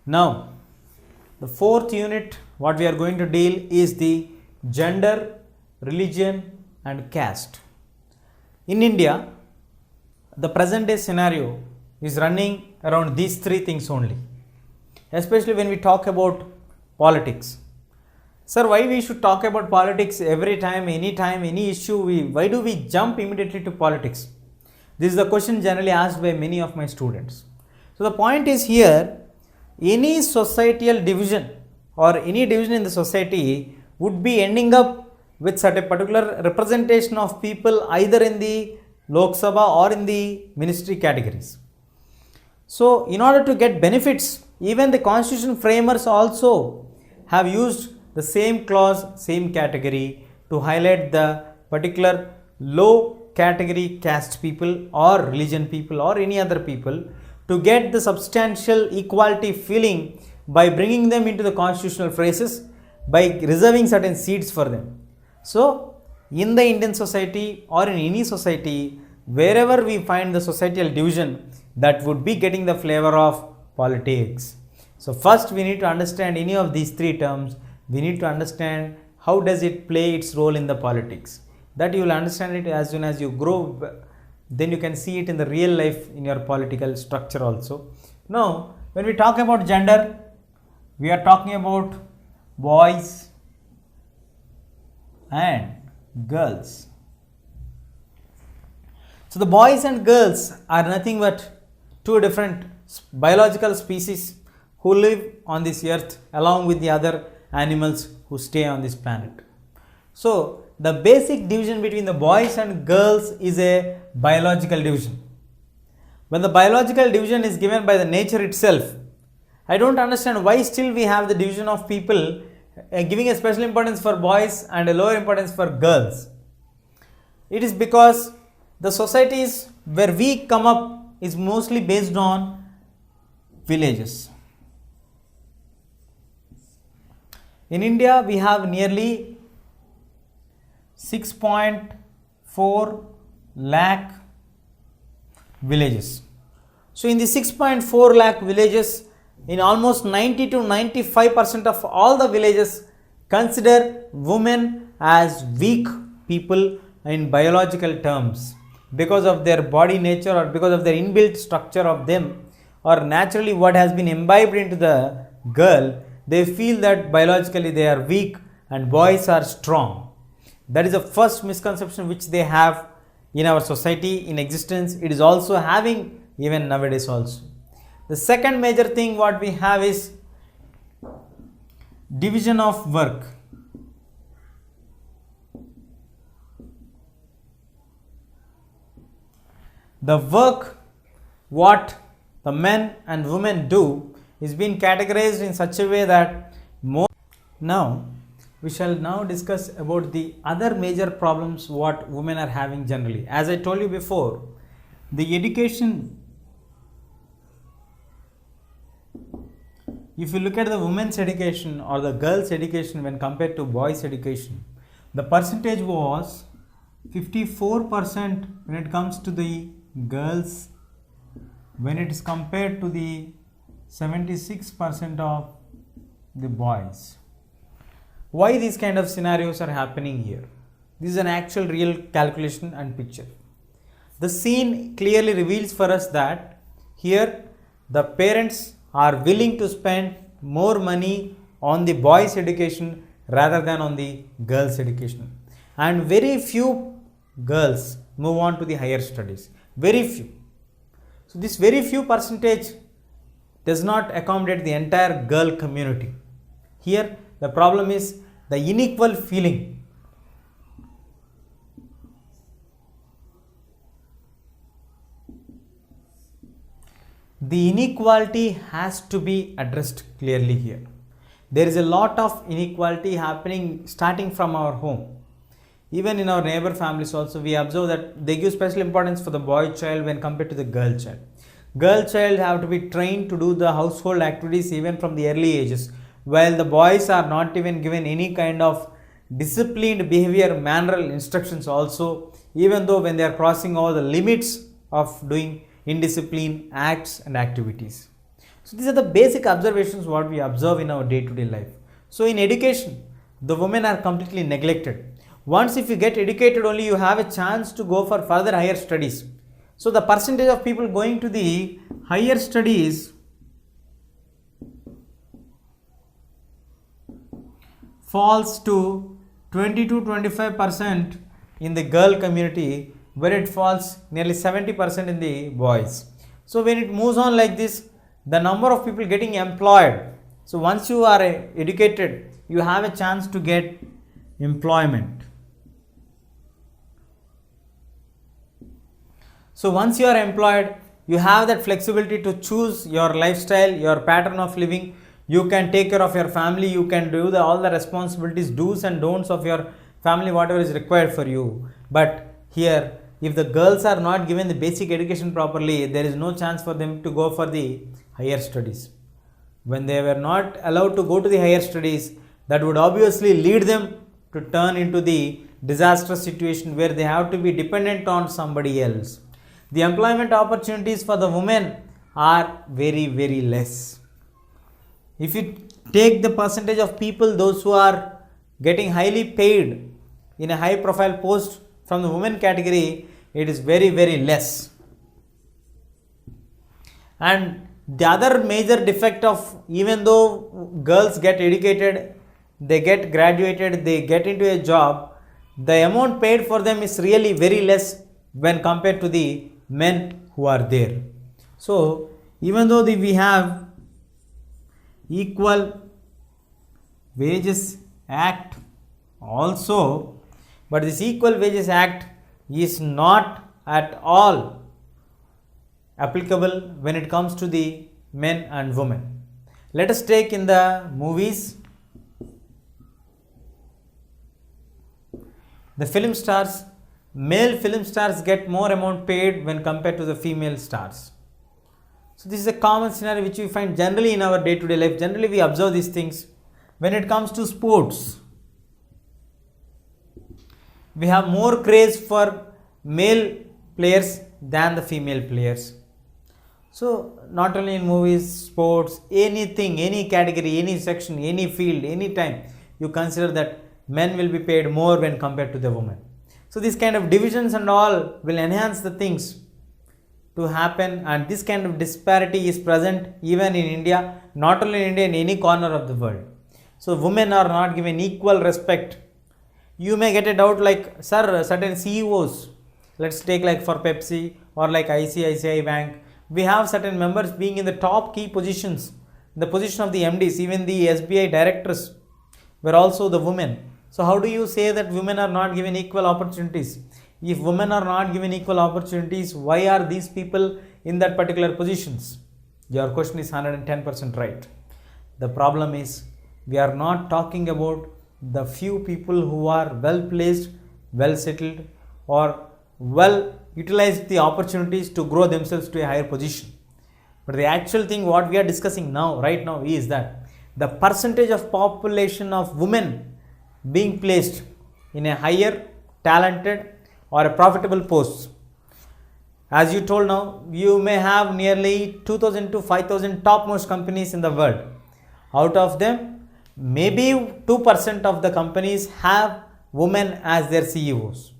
Now, the fourth unit what we are going to deal is the gender, religion and caste. In India, the present day scenario is running around these three things only, especially when we talk about politics. Sir, why we should talk about politics every time, any issue, why do we jump immediately to politics? This is the question generally asked by many of my students. So the point is here, any societal division or any division in the society would be ending up with certain particular representation of people either in the Lok Sabha or in the ministry categories. So in order to get benefits, even the constitution framers also have used the same clause, same category to highlight the particular low category caste people or religion people or any other people to get the substantial equality feeling by bringing them into the constitutional phrases by reserving certain seats for them. So in the Indian society or in any society, wherever we find the societal division, that would be getting the flavor of politics. So first we need to understand any of these three terms. We need to understand how does it play its role in the politics. That you will understand it as soon as you grow, then you can see it in the real life in your political structure also. Now, when we talk about gender, we are talking about boys and girls. So the boys and girls are nothing but two different biological species who live on this earth along with the other animals who stay on this planet. So the basic division between the boys and girls is a biological division. When the biological division is given by the nature itself, I don't understand why still we have the division of people giving a special importance for boys and a lower importance for girls. It is because the societies where we come up is mostly based on villages. In India, we have nearly 6.4 lakh villages. So in the 6.4 lakh villages, in almost 90 to 95% of all the villages consider women as weak people in biological terms because of their body nature or because of their inbuilt structure of them, or naturally what has been imbibed into the girl. They feel that biologically they are weak and boys are strong. That is the first misconception which they have in our society in existence. It is also having even nowadays also. The second major thing what we have is division of work. The work what the men and women do is being categorized in such a way that more. Now we shall now discuss about the other major problems what women are having generally. As I told you before, the education, if you look at the women's education or the girls' education when compared to boys' education, the percentage was 54% when it comes to the girls, when it is compared to the 76% of the boys. Why these kind of scenarios are happening here? This is an actual real calculation and picture. The scene clearly reveals for us that here the parents are willing to spend more money on the boys' education rather than on the girls' education. And very few girls move on to the higher studies. Very few. So this very few percentage does not accommodate the entire girl community. Here the problem is the unequal feeling. The inequality has to be addressed clearly here. There is a lot of inequality happening starting from our home. Even in our neighbor families also, we observe that they give special importance for the boy child when compared to the girl child. Girl child have to be trained to do the household activities even from the early ages, while the boys are not even given any kind of disciplined behavior, manneral instructions also, even though when they are crossing all the limits of doing indiscipline acts and activities. So these are the basic observations what we observe in our day-to-day life. So in education, the women are completely neglected. Once if you get educated only, you have a chance to go for further higher studies. So the percentage of people going to the higher studies falls to 20 to 25% in the girl community, where it falls nearly 70% in the boys. So when it moves on like this, the number of people getting employed. So once you are educated, you have a chance to get employment. So once you are employed, you have that flexibility to choose your lifestyle, your pattern of living. You can take care of your family, you can do all the responsibilities, do's and don'ts of your family, whatever is required for you. But here, if the girls are not given the basic education properly, there is no chance for them to go for the higher studies. When they were not allowed to go to the higher studies, that would obviously lead them to turn into the disastrous situation where they have to be dependent on somebody else. The employment opportunities for the women are very, very less. If you take the percentage of people, those who are getting highly paid in a high profile post from the women category, it is very, very less. And the other major defect of, even though girls get educated, they get graduated, they get into a job, the amount paid for them is really very less when compared to the men who are there. So even though we have Equal Wages Act also, but this Equal Wages Act is not at all applicable when it comes to the men and women. Let us take in the movies, the film stars. Male film stars get more amount paid when compared to the female stars. So this is a common scenario which we find generally in our day-to-day life. Generally we observe these things. When it comes to sports, we have more craze for male players than the female players. So not only in movies, sports, anything, any category, any section, any field, any time, you consider that men will be paid more when compared to the women. So this kind of divisions and all will enhance the things to happen, and this kind of disparity is present even in India, not only in India, in any corner of the world. So women are not given equal respect. You may get a doubt like, sir, certain CEOs, let's take like for Pepsi or like ICICI Bank, we have certain members being in the top key positions, the position of the MDs, even the SBI directors were also the women. So how do you say that women are not given equal opportunities? If women are not given equal opportunities, why are these people in that particular positions? Your question is 110% right. The problem is we are not talking about the few people who are well placed, well settled, or well utilized the opportunities to grow themselves to a higher position. But the actual thing what we are discussing now, right now, is that the percentage of population of women being placed in a higher, talented or a profitable post. As you told now, you may have nearly 2000 to 5000 topmost companies in the world. Out of them, maybe 2% of the companies have women as their CEOs.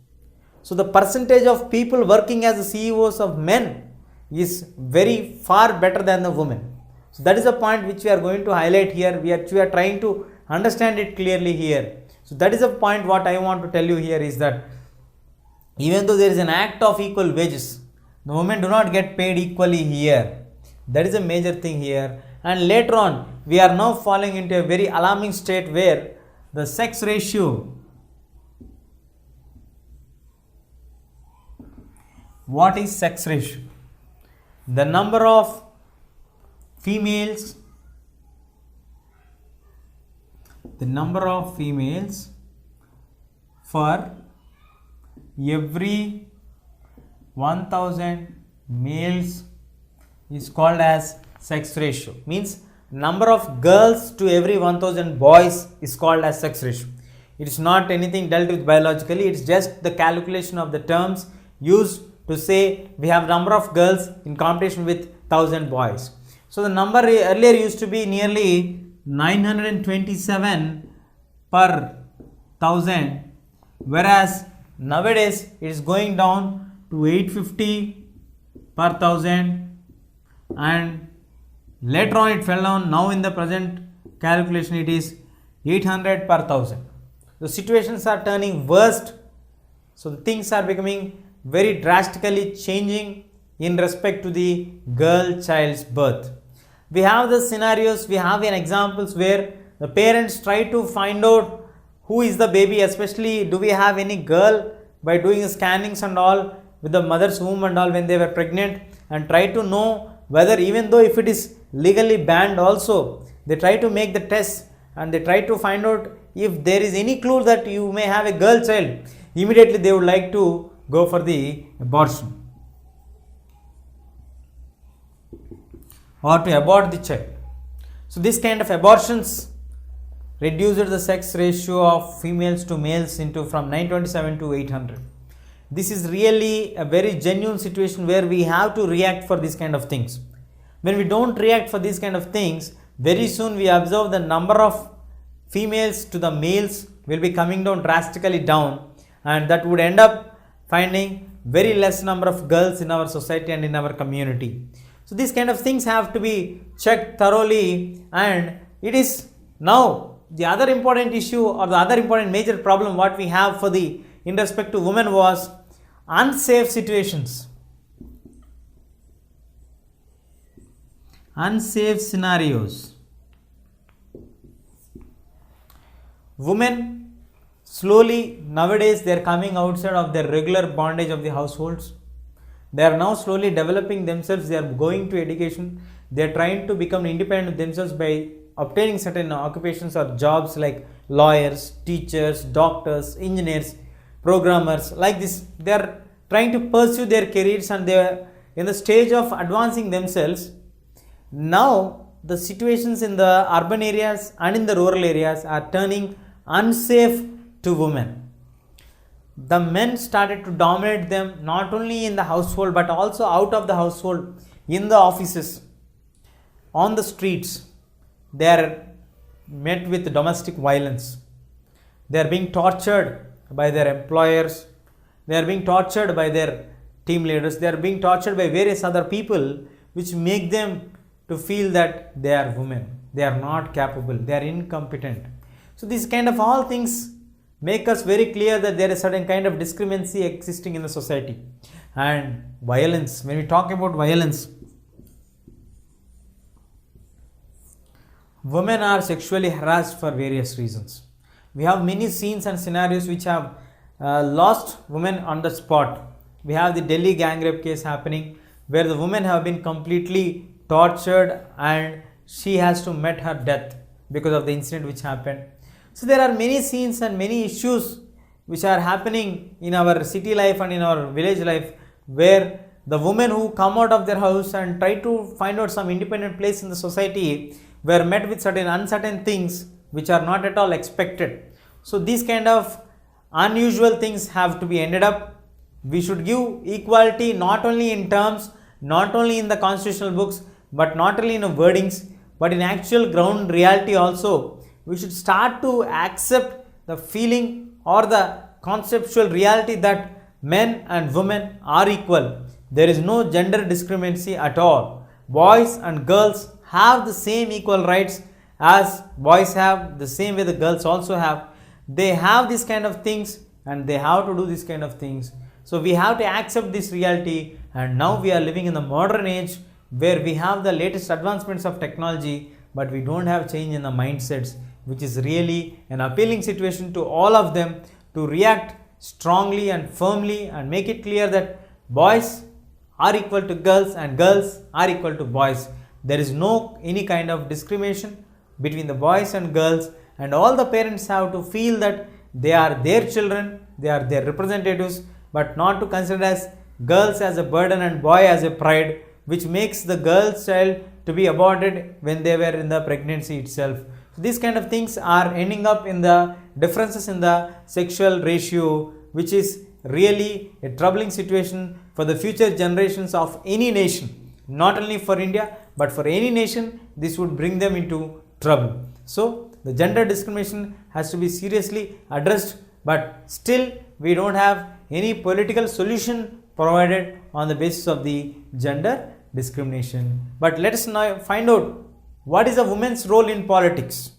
So the percentage of people working as the CEOs of men is very far better than the women. So that is a point which we are going to highlight here. We are trying to understand it clearly here. So that is a point what I want to tell you here is that even though there is an act of equal wages, the women do not get paid equally here. That is a major thing here. And later on, we are now falling into a very alarming state where the sex ratio, what is sex ratio? The number of females for every 1000 males is called as sex ratio. Means number of girls to every 1000 boys is called as sex ratio. It is not anything dealt with biologically, it is just the calculation of the terms used to say we have number of girls in competition with 1000 boys. So the number earlier used to be nearly 927 per thousand, whereas nowadays it is going down to 850 per thousand, and later on it fell down. Now in the present calculation it is 800 per thousand. The situations are turning worst, so the things are becoming very drastically changing in respect to the girl child's birth. We have the scenarios, we have an examples where the parents try to find out who is the baby, especially do we have any girl, by doing scannings and all with the mother's womb and all when they were pregnant, and try to know whether, even though if it is legally banned also, they try to make the test and they try to find out if there is any clue that you may have a girl child. Immediately they would like to go for the abortion or to abort the child. So this kind of abortions reduced the sex ratio of females to males into from 927 to 800. This is really a very genuine situation where we have to react for these kind of things. When we don't react for these kind of things, very soon we observe the number of females to the males will be coming down drastically down, and that would end up finding very less number of girls in our society and in our community. So these kind of things have to be checked thoroughly, and it is now the other important issue or the other important major problem what we have for the in respect to women was unsafe situations, unsafe scenarios. Women slowly nowadays they are coming outside of their regular bondage of the households. They are now slowly developing themselves, they are going to education, they are trying to become independent of themselves by obtaining certain occupations or jobs like lawyers, teachers, doctors, engineers, programmers, like this. They are trying to pursue their careers and they are in the stage of advancing themselves. Now the situations in the urban areas and in the rural areas are turning unsafe to women. The men started to dominate them not only in the household but also out of the household, in the offices, on the streets. They are met with domestic violence. They are being tortured by their employers. They are being tortured by their team leaders. They are being tortured by various other people, which make them to feel that they are women. They are not capable. They are incompetent. So these kind of all things make us very clear that there is certain kind of discriminancy existing in the society. And violence, when we talk about violence, women are sexually harassed for various reasons. We have many scenes and scenarios which have lost women on the spot. We have the Delhi gang rape case happening where the women have been completely tortured and she has to meet her death because of the incident which happened. So there are many scenes and many issues which are happening in our city life and in our village life, where the women who come out of their house and try to find out some independent place in the society were met with certain uncertain things which are not at all expected. So these kind of unusual things have to be ended up. We should give equality not only in terms, not only in the constitutional books, but not only in wordings, but in actual ground reality also. We should start to accept the feeling or the conceptual reality that men and women are equal. There is no gender discriminancy at all. Boys and girls have the same equal rights as boys have, the same way the girls also have. They have these kind of things and they have to do these kind of things. So we have to accept this reality, and now we are living in the modern age where we have the latest advancements of technology, but we don't have change in the mindsets, which is really an appealing situation to all of them to react strongly and firmly and make it clear that boys are equal to girls and girls are equal to boys. There is no any kind of discrimination between the boys and girls, and all the parents have to feel that they are their children, they are their representatives, but not to consider as girls as a burden and boy as a pride, which makes the girl's child to be aborted when they were in the pregnancy itself. So these kind of things are ending up in the differences in the sexual ratio, which is really a troubling situation for the future generations of any nation, not only for India but for any nation, this would bring them into trouble. So, the gender discrimination has to be seriously addressed, but still we don't have any political solution provided on the basis of the gender discrimination. But let us now find out what is a woman's role in politics.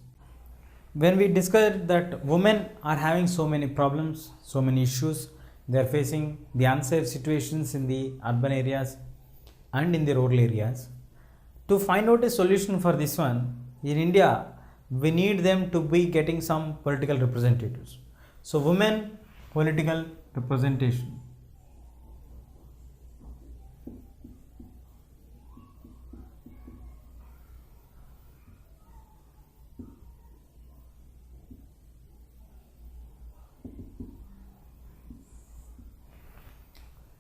When we discovered that women are having so many problems, so many issues, they are facing the unsafe situations in the urban areas and in the rural areas. To find out a solution for this one, in India, we need them to be getting some political representatives. So, women political representation.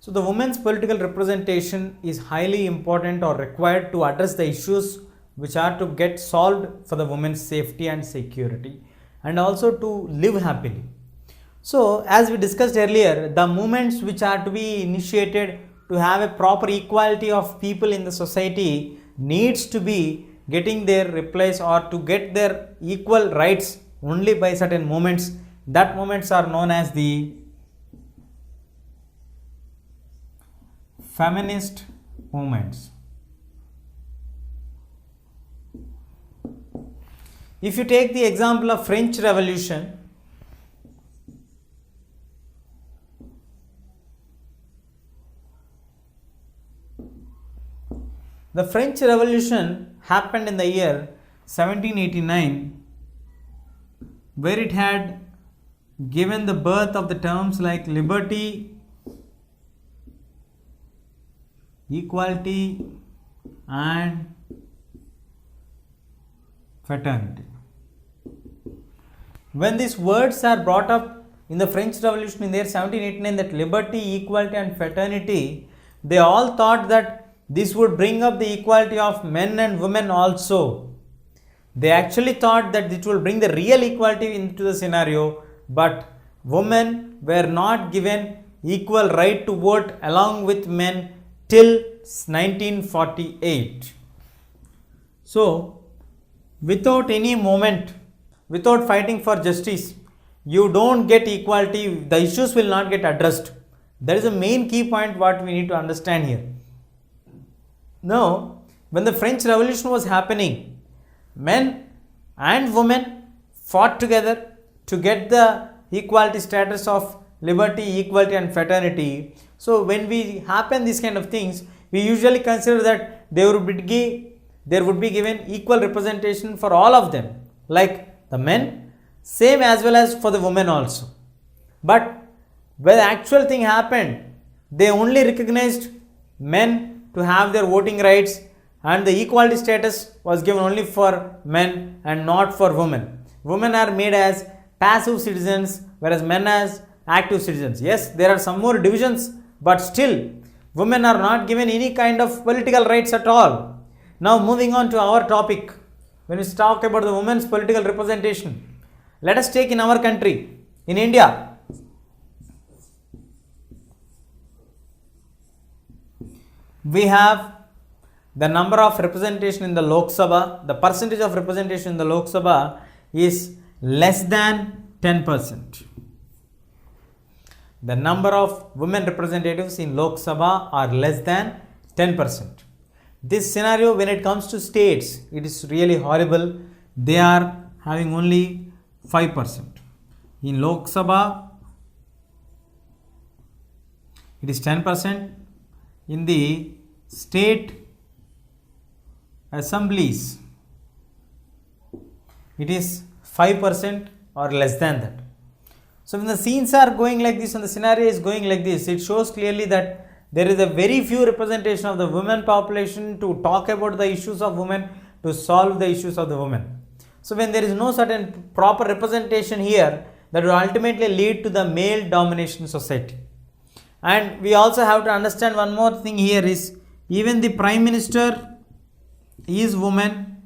So, the women's political representation is highly important or required to address the issues which are to get solved for the women's safety and security, and also to live happily. So, as we discussed earlier, the movements which are to be initiated to have a proper equality of people in the society needs to be getting their replies or to get their equal rights only by certain movements. That movements are known as the feminist movements. If you take the example of French Revolution, the French Revolution happened in the year 1789, where it had given the birth of the terms like liberty, equality and fraternity. When these words are brought up in the French Revolution in the year 1789, that liberty, equality and fraternity, they all thought that this would bring up the equality of men and women also. They actually thought that it will bring the real equality into the scenario, but women were not given equal right to vote along with men till 1948. So, without any movement, without fighting for justice, you don't get equality, the issues will not get addressed. That is the main key point what we need to understand here. Now, when the French Revolution was happening, men and women fought together to get the equality status of liberty, equality and fraternity. So, when we happen these kind of things, we usually consider that there would be given equal representation for all of them, like the men, same as well as for the women also. But when the actual thing happened, they only recognized men to have their voting rights, and the equality status was given only for men and not for women. Women are made as passive citizens, whereas men as active citizens. Yes, there are some more divisions, but still women are not given any kind of political rights at all. Now moving on to our topic, when we talk about the women's political representation, let us take in our country, in India. We have the number of representation in the Lok Sabha, the percentage of representation in the Lok Sabha is less than 10%. The number of women representatives in Lok Sabha are less than 10%. This scenario, when it comes to states, it is really horrible. They are having only 5%. In Lok Sabha, it is 10%. In the state assemblies, it is 5% or less than that. So when the scenes are going like this and the scenario is going like this, it shows clearly that there is a very few representation of the women population to talk about the issues of women, to solve the issues of the women. So when there is no certain proper representation here, that will ultimately lead to the male domination society. And we also have to understand one more thing here is, even the Prime Minister is woman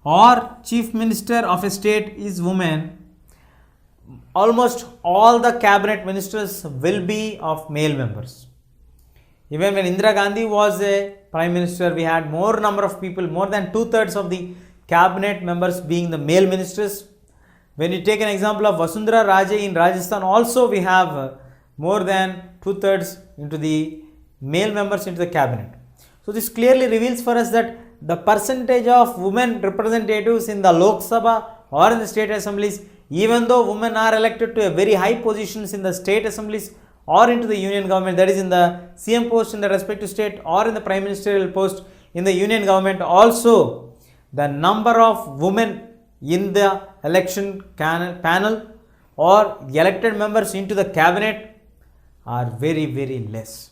or Chief Minister of a state is woman. Almost all the cabinet ministers will be of male members. Even when Indira Gandhi was a prime minister, we had more number of people, more than 2/3 of the cabinet members being the male ministers. When you take an example of Vasundhara Raje in Rajasthan, also we have more than 2/3 into the male members into the cabinet. So this clearly reveals for us that the percentage of women representatives in the Lok Sabha or in the state assemblies, even though women are elected to a very high positions in the state assemblies or into the union government, that is in the CM post in the respective state or in the prime ministerial post in the union government, also the number of women in the election panel or elected members into the cabinet are very less.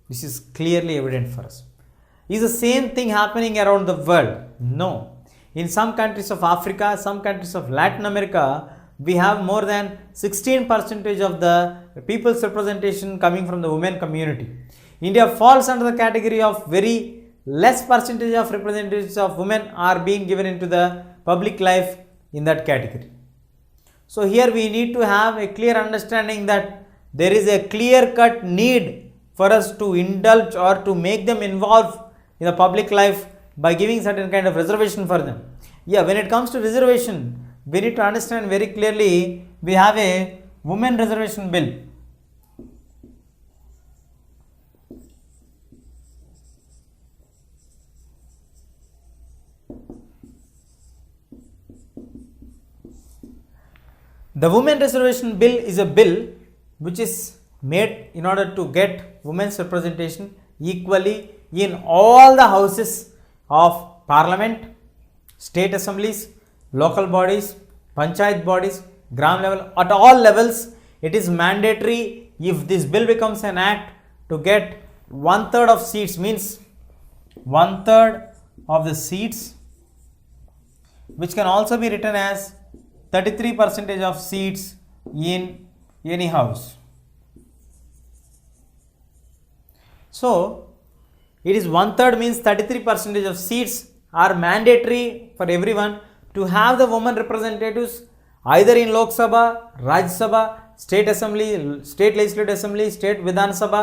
This is clearly evident for us. Is the same thing happening around the world? No. In some countries of Africa, some countries of Latin America, we have more than 16% of the people's representation coming from the women community. India falls under the category of very less percentage of representatives of women are being given into the public life in that category. So here we need to have a clear understanding that there is a clear-cut need for us to indulge or to make them involved in the public life by giving certain kind of reservation for them. Yeah, when it comes to reservation, we need to understand very clearly, we have a women reservation bill. The women reservation bill is a bill which is made in order to get women's representation equally in all the houses of parliament, state assemblies, local bodies, panchayat bodies, gram level, at all levels. It is mandatory if this bill becomes an act to get 1/3 of seats, means 1/3 of the seats, which can also be written as 33% of seats in any house. So it is 1/3 means 33% of seats are mandatory for everyone to have the women representatives either in Lok Sabha, Rajya Sabha, State Assembly, State Legislative Assembly, State Vidhan Sabha,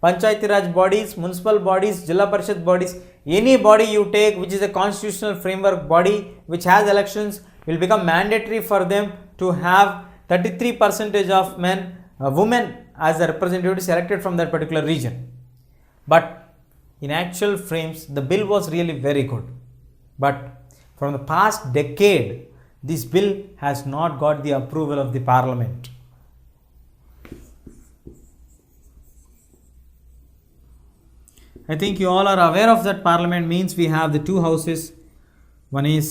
Panchayati Raj bodies, municipal bodies, Jilla Parishad bodies, any body you take which is a constitutional framework body which has elections will become mandatory for them to have 33% of women as the representatives elected from that particular region. But in actual frames, the bill was really very good. But from the past decade, this bill has not got the approval of the parliament. I think you all are aware of that. Parliament means we have the two houses. One is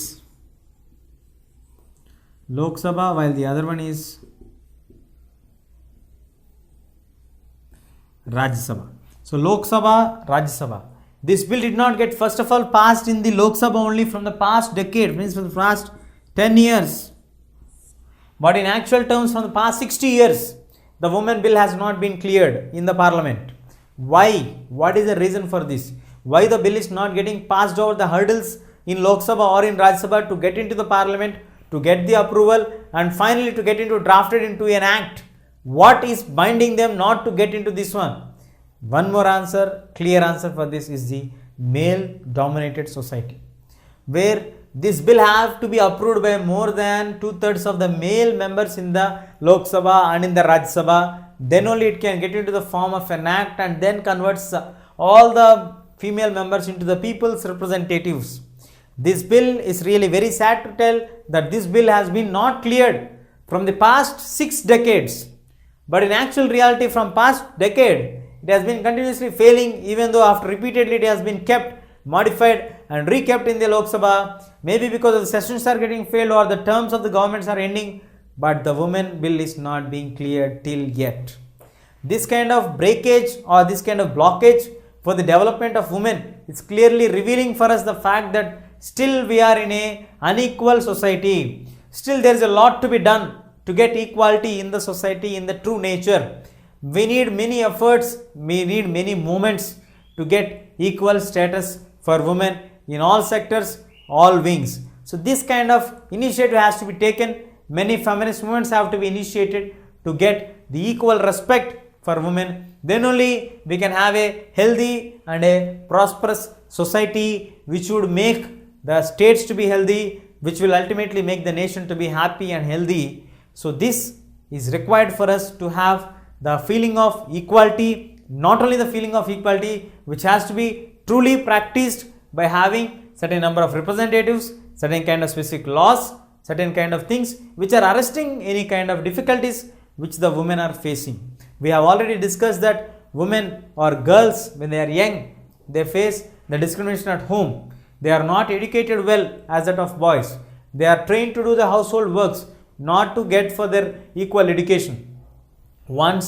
Lok Sabha while the other one is Rajya Sabha. So Lok Sabha, Rajya Sabha. This bill did not get first of all passed in the Lok Sabha only from the past decade, means from the past 10 years. But in actual terms from the past 60 years, the women bill has not been cleared in the parliament. Why? What is the reason for this? Why the bill is not getting passed over the hurdles in Lok Sabha or in Rajya Sabha to get into the parliament, to get the approval and finally to get into drafted into an act? What is binding them not to get into this one? One more answer, clear answer for this is the male dominated society, where this bill have to be approved by more than 2/3 of the male members in the Lok Sabha and in the Rajya Sabha. Then only it can get into the form of an act and then converts all the female members into the people's representatives. This bill is really very sad to tell that this bill has been not cleared from the past 6 decades. But in actual reality from past decade, it has been continuously failing, even though after repeatedly it has been kept, modified and re-kept in the Lok Sabha, maybe because of the sessions are getting failed or the terms of the governments are ending, but the women bill is not being cleared till yet. This kind of breakage or this kind of blockage for the development of women is clearly revealing for us the fact that still we are in a unequal society. Still there is a lot to be done to get equality in the society in the true nature. We need many efforts, we need many movements to get equal status for women in all sectors, all wings. So this kind of initiative has to be taken. Many feminist movements have to be initiated to get the equal respect for women, then only we can have a healthy and a prosperous society which would make the states to be healthy, which will ultimately make the nation to be happy and healthy. So this is required for us to have the feeling of equality, not only the feeling of equality which has to be truly practiced by having certain number of representatives, certain kind of specific laws, certain kind of things which are arresting any kind of difficulties which the women are facing. We have already discussed that women or girls, when they are young, they face the discrimination at home. They are not educated well as that of boys. They are trained to do the household works, not to get for their equal education. Once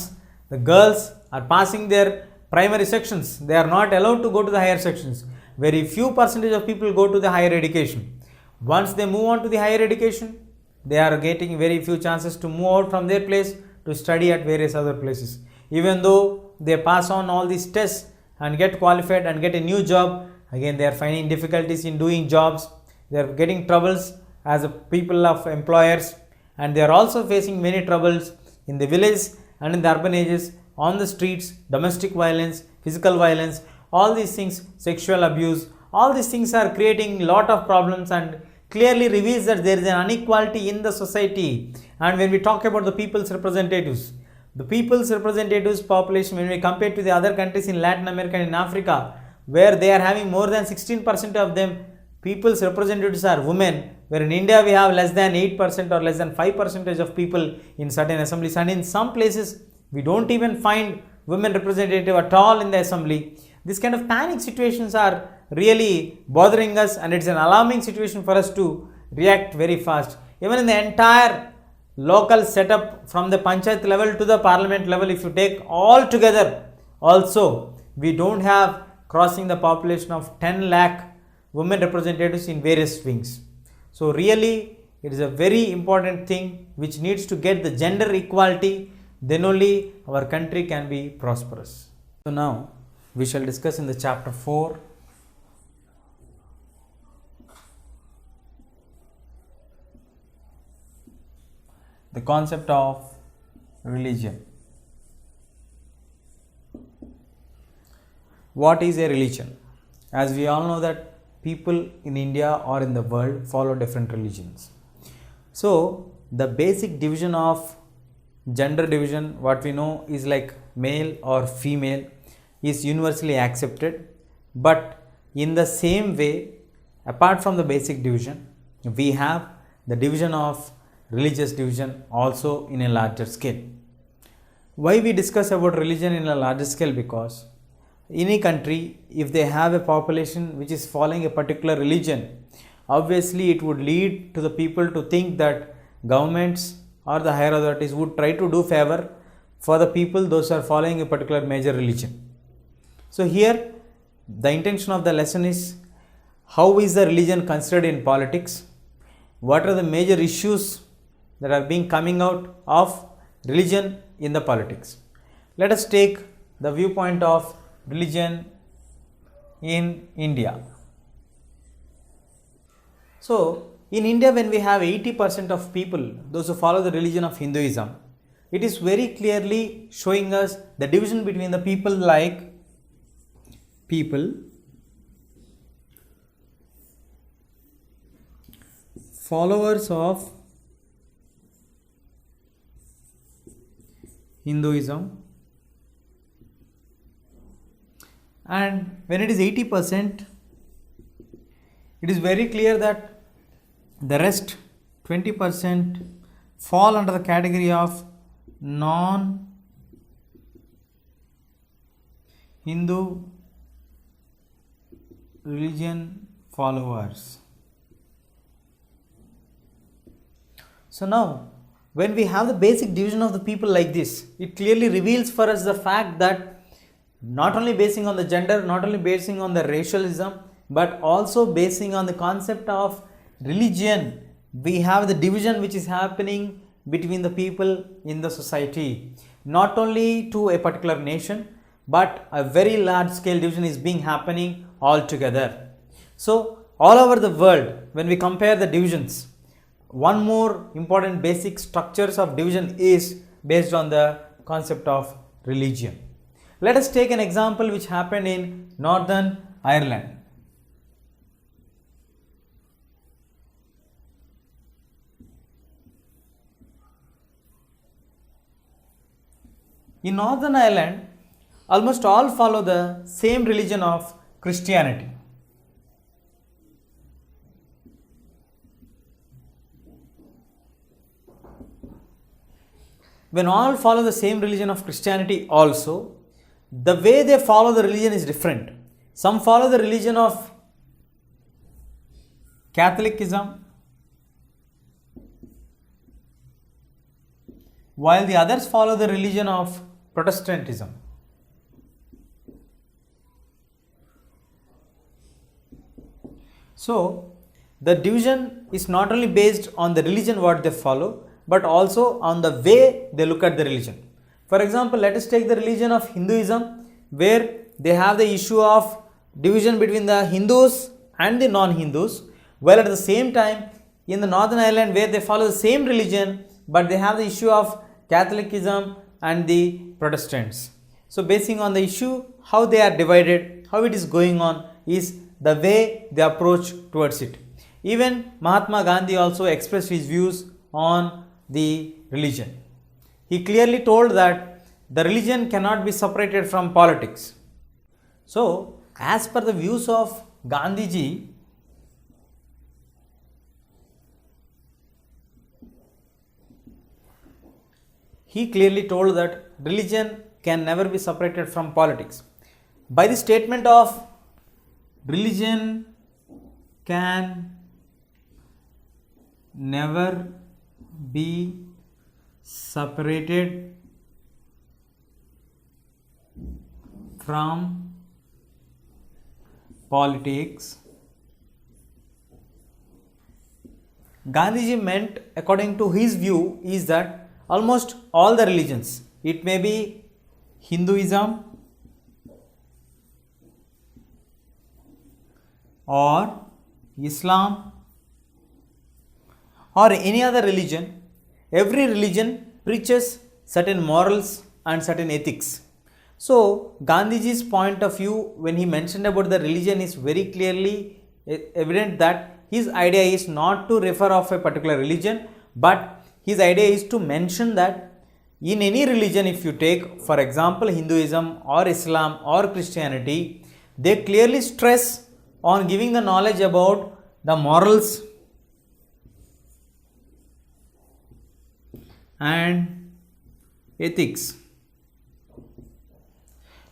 the girls are passing their primary sections, they are not allowed to go to the higher sections. Very few percentage of people go to the higher education. Once they move on to the higher education, they are getting very few chances to move out from their place to study at various other places. Even though they pass on all these tests and get qualified and get a new job, again they are finding difficulties in doing jobs. They are getting troubles as a people of employers, and they are also facing many troubles in the village and in the urban areas, on the streets, domestic violence, physical violence, all these things, sexual abuse, all these things are creating lot of problems and clearly reveals that there is an inequality in the society. And when we talk about the people's representatives, the people's representatives population, when we compare to the other countries in Latin America and in Africa, where they are having more than 16% of them, people's representatives are women, where in India we have less than 8% or less than 5% of people in certain assemblies, and in some places we don't even find women representative at all in the assembly. This kind of panic situations are really bothering us, and it's an alarming situation for us to react very fast. Even in the entire local setup from the panchayat level to the parliament level, if you take all together, also we don't have crossing the population of 10 lakh women representatives in various wings. So really it is a very important thing which needs to get the gender equality, then only our country can be prosperous. So now we shall discuss in the chapter 4 the concept of religion. What is a religion? As we all know that people in India or in the world follow different religions. So the basic division of gender division, what we know is like male or female, is universally accepted. But in the same way, apart from the basic division, we have the division of religious division also in a larger scale. Why we discuss about religion in a larger scale? Because in a country, if they have a population which is following a particular religion, obviously it would lead to the people to think that governments or the higher authorities would try to do favor for the people those who are following a particular major religion. So here the intention of the lesson is, how is the religion considered in politics? What are the major issues that are being coming out of religion in the politics? Let us take the viewpoint of religion in India. So in India, when we have 80% of people, those who follow the religion of Hinduism, it is very clearly showing us the division between the people like people followers of Hinduism, and when it is 80%, it is very clear that the rest 20% fall under the category of non-Hindu religion followers. So now, when we have the basic division of the people like this, it clearly reveals for us the fact that not only basing on the gender, not only basing on the racialism, but also basing on the concept of religion, we have the division which is happening between the people in the society. Not only to a particular nation, but a very large scale division is being happening altogether. So all over the world, when we compare the divisions, one more important basic structures of division is based on the concept of religion. Let us take an example which happened in Northern Ireland. In Northern Ireland, almost all follow the same religion of Christianity. When all follow the same religion of Christianity also, the way they follow the religion is different. Some follow the religion of Catholicism, while the others follow the religion of Protestantism. So, the division is not only based on the religion what they follow, but also on the way they look at the religion. For example, let us take the religion of Hinduism, where they have the issue of division between the Hindus and the non-Hindus, while at the same time in the Northern Ireland where they follow the same religion, but they have the issue of Catholicism and the Protestants. So basing on the issue, how they are divided, how it is going on is the way they approach towards it. Even Mahatma Gandhi also expressed his views on the religion. He clearly told that the religion cannot be separated from politics. So, as per the views of Gandhiji, he clearly told that religion can never be separated from politics. By the statement of religion can never be separated from politics, Gandhiji meant, according to his view, is that almost all the religions, it may be Hinduism or Islam or any other religion, every religion preaches certain morals and certain ethics. So, Gandhiji's point of view when he mentioned about the religion is very clearly evident that his idea is not to refer of a particular religion, but his idea is to mention that in any religion, if you take for example Hinduism or Islam or Christianity, they clearly stress on giving the knowledge about the morals and ethics.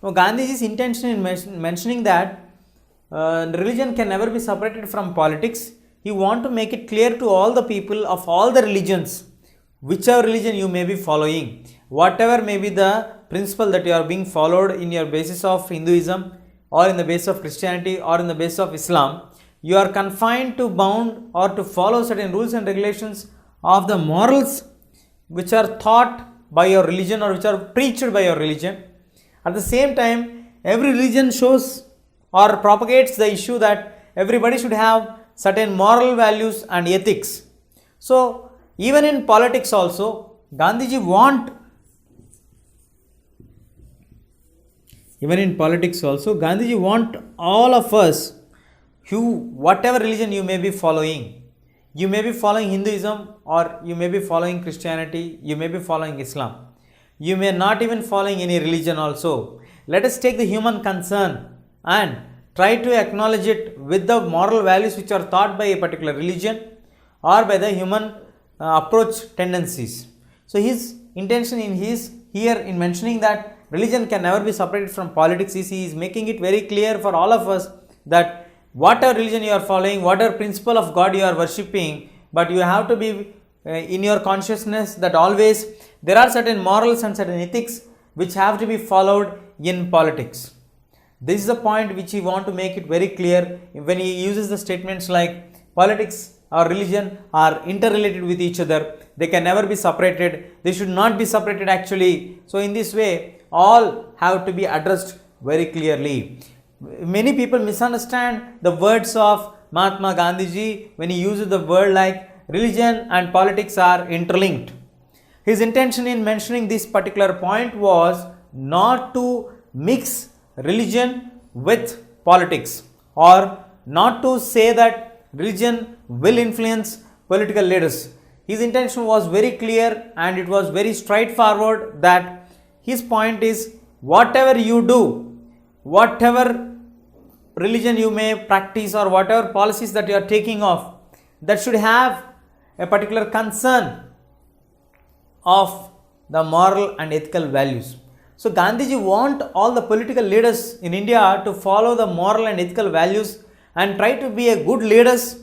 Now, Gandhiji's intention in mentioning that religion can never be separated from politics, he want to make it clear to all the people of all the religions, whichever religion you may be following, whatever may be the principle that you are being followed in your basis of Hinduism or in the basis of Christianity or in the basis of Islam, you are confined to bound or to follow certain rules and regulations of the morals which are taught by your religion or which are preached by your religion. At the same time, every religion shows or propagates the issue that everybody should have certain moral values and ethics. So, even in politics also, Gandhiji want all of us, whatever religion you may be following, you may be following Hinduism or you may be following Christianity, you may be following Islam. You may not even following any religion also. Let us take the human concern and try to acknowledge it with the moral values which are taught by a particular religion or by the human approach tendencies. So his intention here in mentioning that religion can never be separated from politics is he is making it very clear for all of us that whatever religion you are following, whatever principle of God you are worshipping, but you have to be in your consciousness that always there are certain morals and certain ethics which have to be followed in politics. This is the point which he want to make it very clear when he uses the statements like politics or religion are interrelated with each other. They can never be separated. They should not be separated actually. So in this way, all have to be addressed very clearly. Many people misunderstand the words of Mahatma Gandhiji when he uses the word like religion and politics are interlinked. His intention in mentioning this particular point was not to mix religion with politics, or not to say that religion will influence political leaders. His intention was very clear and it was very straightforward, that his point is, whatever you do, whatever religion you may practice, or whatever policies that you are taking off, that should have a particular concern of the moral and ethical values. So Gandhiji want all the political leaders in India to follow the moral and ethical values and try to be a good leaders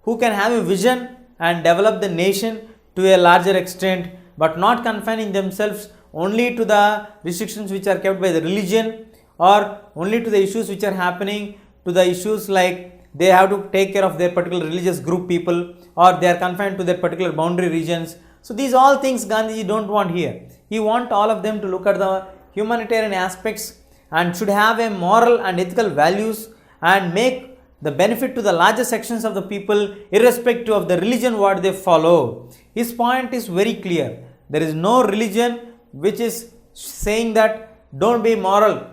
who can have a vision and develop the nation to a larger extent, but not confining themselves only to the restrictions which are kept by the religion, or only to the issues which are happening, to the issues like they have to take care of their particular religious group people, or they are confined to their particular boundary regions. So these all things Gandhiji don't want here. He want all of them to look at the humanitarian aspects and should have a moral and ethical values and make the benefit to the larger sections of the people irrespective of the religion what they follow. His point is very clear. There is no religion which is saying that don't be moral,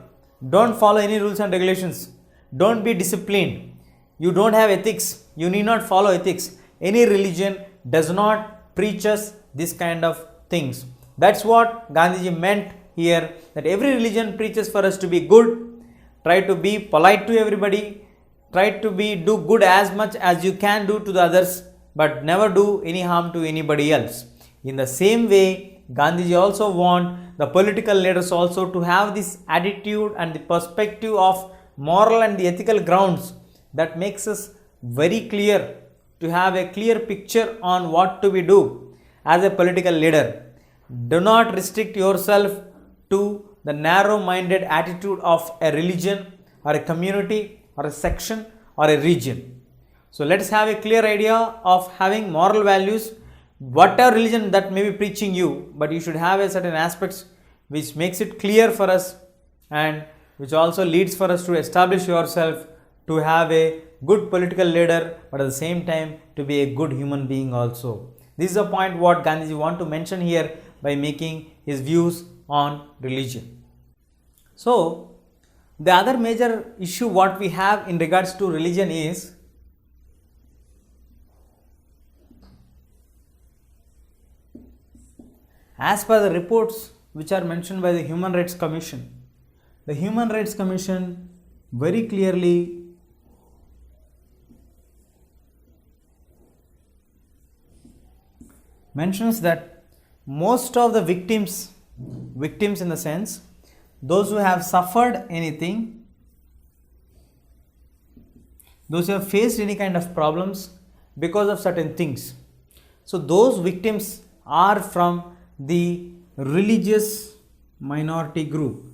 don't follow any rules and regulations, don't be disciplined, you don't have ethics, you need not follow ethics. Any religion does not preach us this kind of things. That's what Gandhiji meant here, that every religion preaches for us to be good, try to be polite to everybody, try to do good as much as you can do to the others, but never do any harm to anybody else. In the same way, Gandhiji also want the political leaders also to have this attitude and the perspective of moral and the ethical grounds that makes us very clear, to have a clear picture on what to be do as a political leader. Do not restrict yourself to the narrow-minded attitude of a religion or a community or a section or a region. So let us have a clear idea of having moral values, whatever religion that may be preaching you, but you should have a certain aspects which makes it clear for us and which also leads for us to establish yourself to have a good political leader, but at the same time to be a good human being also. This is a point what Gandhiji want to mention here by making his views on religion. So the other major issue what we have in regards to religion is as per the reports which are mentioned by the Human Rights Commission. The Human Rights Commission very clearly mentions that most of the victims in the sense those who have suffered anything, those who have faced any kind of problems because of certain things. So those victims are from the religious minority group.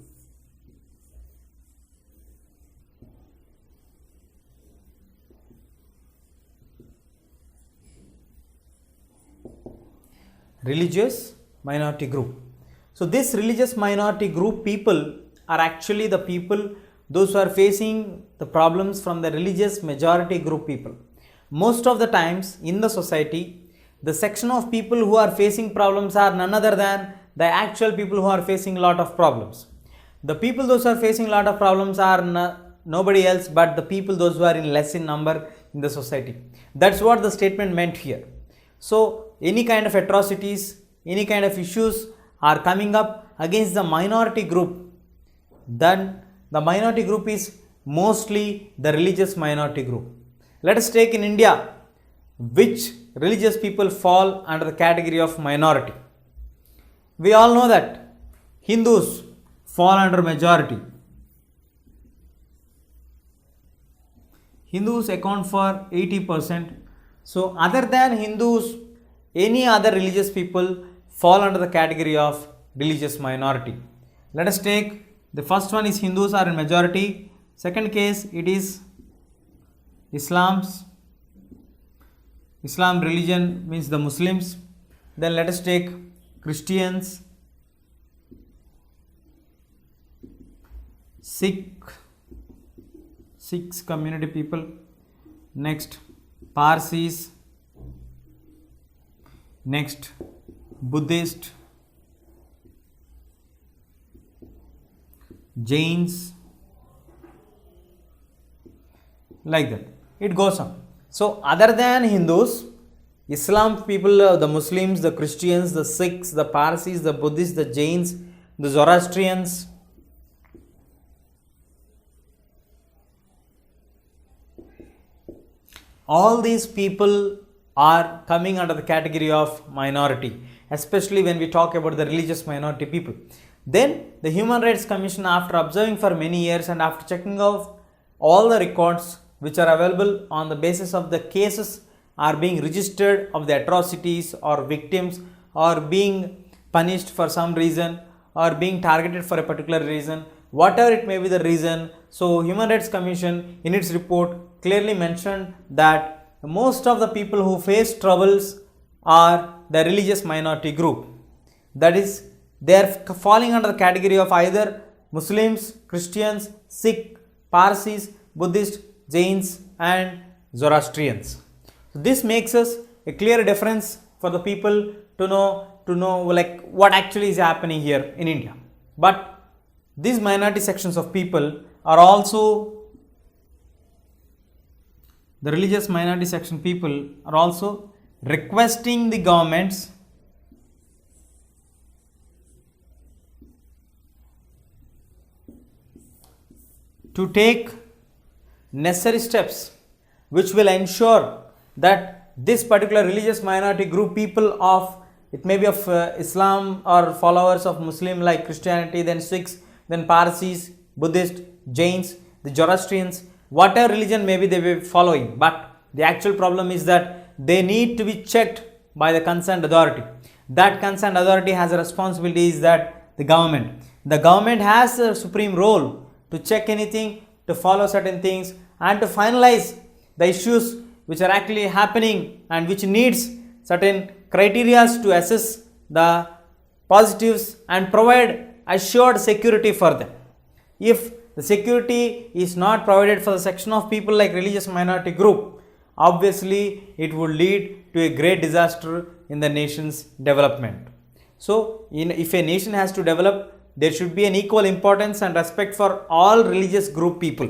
Religious minority group. So this religious minority group people are actually the people those who are facing the problems from the religious majority group people. Most of the times in the society, the section of people who are facing problems are none other than the actual people who are facing a lot of problems. The people those who are facing a lot of problems are nobody else but the people those who are in less in number in the society. That's what the statement meant here. So any kind of atrocities, any kind of issues are coming up against the minority group, then the minority group is mostly the religious minority group. Let us take in India which religious people fall under the category of minority. We all know that Hindus fall under majority. Hindus account for 80%. So other than Hindus, any other religious people fall under the category of religious minority. Let us take the first one is Hindus are in majority. Second case it is Islam religion means the Muslims. Then let us take Christians, Sikhs community people, next Parsis, next Buddhist, Jains, like that. It goes on. So, other than Hindus, Islam people, the Muslims, the Christians, the Sikhs, the Parsis, the Buddhists, the Jains, the Zoroastrians, all these people are coming under the category of minority, especially when we talk about the religious minority people. Then the Human Rights Commission, after observing for many years and after checking out all the records which are available on the basis of the cases are being registered of the atrocities or victims or being punished for some reason or being targeted for a particular reason, whatever it may be the reason. So Human Rights Commission in its report clearly mentioned that most of the people who face troubles are the religious minority group. That is, they are falling under the category of either Muslims, Christians, Sikh, Parsis, Buddhists, Jains and Zoroastrians. So this makes us a clear difference for the people to know like what actually is happening here in India. But these minority sections of people are also, the religious minority section people are also requesting the governments to take necessary steps which will ensure that this particular religious minority group people of, it may be of Islam or followers of Muslim like Christianity, then Sikhs, then Parsis, Buddhist, Jains, the Zoroastrians, whatever religion maybe they be following, but the actual problem is that they need to be checked by the concerned authority. That concerned authority has a responsibility, is that the government. The government has a supreme role to check anything, to follow certain things and to finalize the issues which are actually happening and which needs certain criteria to assess the positives and provide assured security for them. If the security is not provided for the section of people like religious minority group, obviously it would lead to a great disaster in the nation's development. So if a nation has to develop, there should be an equal importance and respect for all religious group people.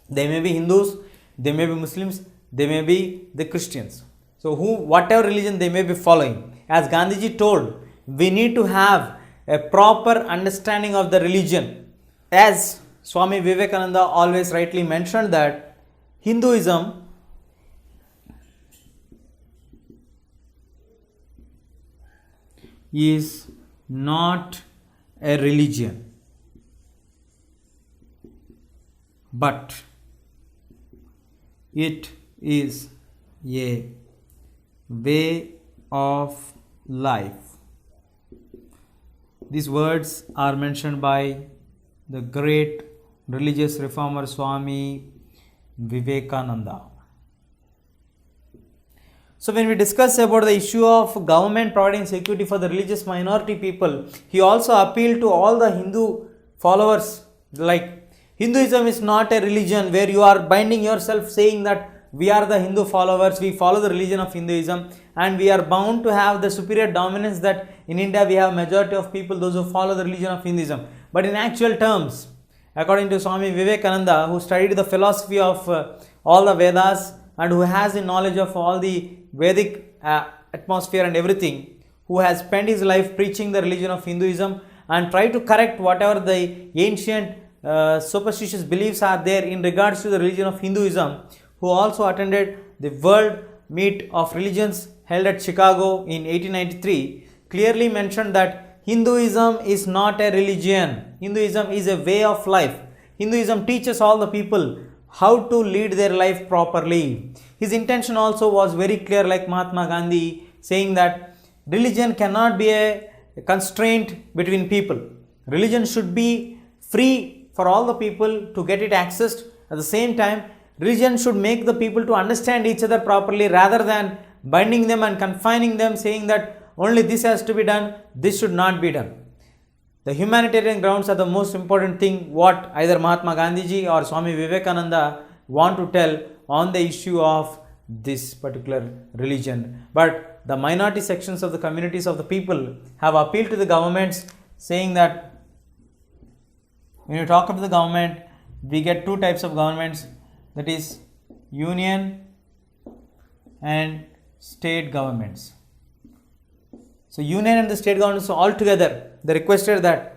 They may be Hindus, they may be Muslims, they may be the Christians. So whatever religion they may be following, as Gandhiji told, we need to have a proper understanding of the religion. As Swami Vivekananda always rightly mentioned that Hinduism is not a religion, but it is a way of life. These words are mentioned by the great religious reformer Swami Vivekananda. So when we discuss about the issue of government providing security for the religious minority people, he also appealed to all the Hindu followers, like Hinduism is not a religion where you are binding yourself saying that we are the Hindu followers, we follow the religion of Hinduism and we are bound to have the superior dominance that in India we have majority of people those who follow the religion of Hinduism. But in actual terms, according to Swami Vivekananda, who studied the philosophy of all the Vedas and who has the knowledge of all the Vedic atmosphere and everything, who has spent his life preaching the religion of Hinduism and try to correct whatever the ancient superstitious beliefs are there in regards to the religion of Hinduism, who also attended the World Meet of Religions held at Chicago in 1893, clearly mentioned that Hinduism is not a religion. Hinduism is a way of life. Hinduism teaches all the people how to lead their life properly. His intention also was very clear, like Mahatma Gandhi, saying that religion cannot be a constraint between people. Religion should be free for all the people to get it accessed. At the same time, religion should make the people to understand each other properly rather than binding them and confining them, saying that only this has to be done, this should not be done. The humanitarian grounds are the most important thing what either Mahatma Gandhiji or Swami Vivekananda want to tell on the issue of this particular religion. But the minority sections of the communities of the people have appealed to the governments saying that when you talk about the government, we get two types of governments, that is union and state governments. So union and the state governments all together, they requested that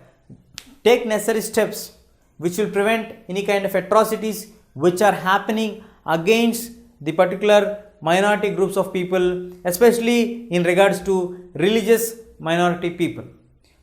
take necessary steps which will prevent any kind of atrocities which are happening against the particular minority groups of people, especially in regards to religious minority people.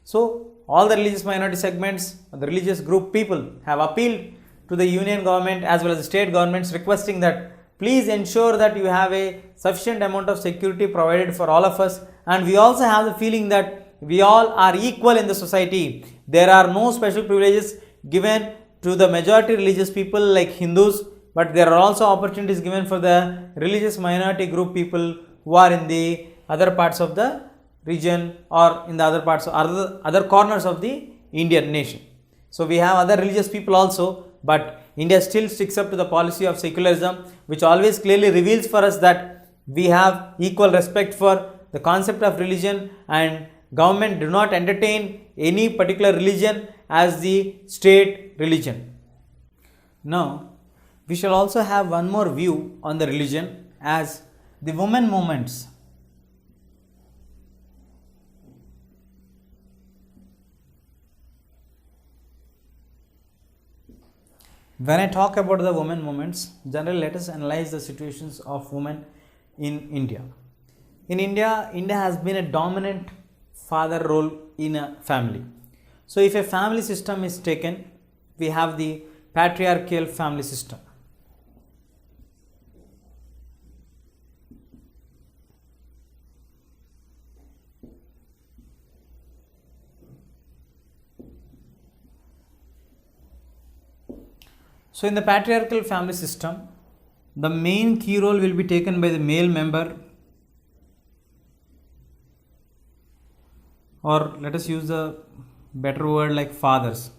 So all the religious minority segments, the religious group people have appealed to the union government as well as the state governments, requesting that please ensure that you have a sufficient amount of security provided for all of us, and we also have the feeling that we all are equal in the society. There are no special privileges given to the majority religious people like Hindus, but there are also opportunities given for the religious minority group people who are in the other parts of the region or in the other parts of other corners of the Indian nation. So we have other religious people also, but India still sticks up to the policy of secularism, which always clearly reveals for us that we have equal respect for the concept of religion, and government do not entertain any particular religion as the state religion. Now we shall also have one more view on the religion as the women movements. When I talk about the women movements, generally let us analyze the situations of women in India. In India, India has been a dominant father role in a family. So if a family system is taken, we have the patriarchal family system. So in the patriarchal family system, the main key role will be taken by the male member, or let us use the better word like fathers.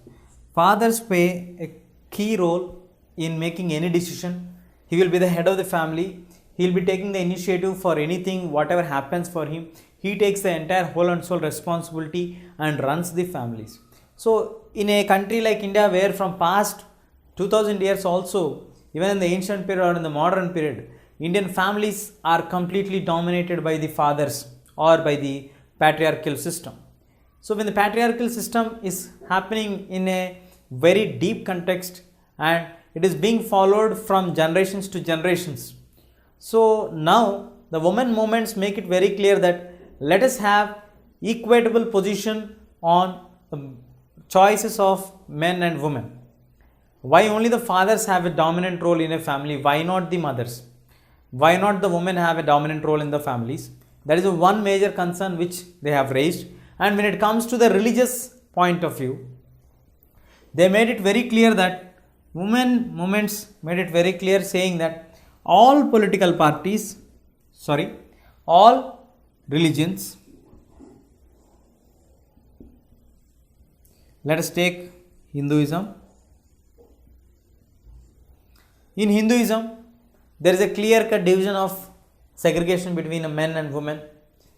Fathers play a key role in making any decision. He will be the head of the family. He will be taking the initiative for anything, whatever happens for him. He takes the entire whole and soul responsibility and runs the families. So in a country like India, where from past 2000 years also, even in the ancient period or in the modern period, Indian families are completely dominated by the fathers or by the patriarchal system. So when the patriarchal system is happening in a very deep context and it is being followed from generations to generations. So now the women movements make it very clear that let us have equitable position on the choices of men and women. Why only the fathers have a dominant role in a family? Why not the mothers? Why not the women have a dominant role in the families? That is one major concern which they have raised. And when it comes to the religious point of view, they made it very clear that women movements made it very clear, saying that all political parties, all religions, let us take Hinduism. In Hinduism, there is a clear-cut division of segregation between men and women,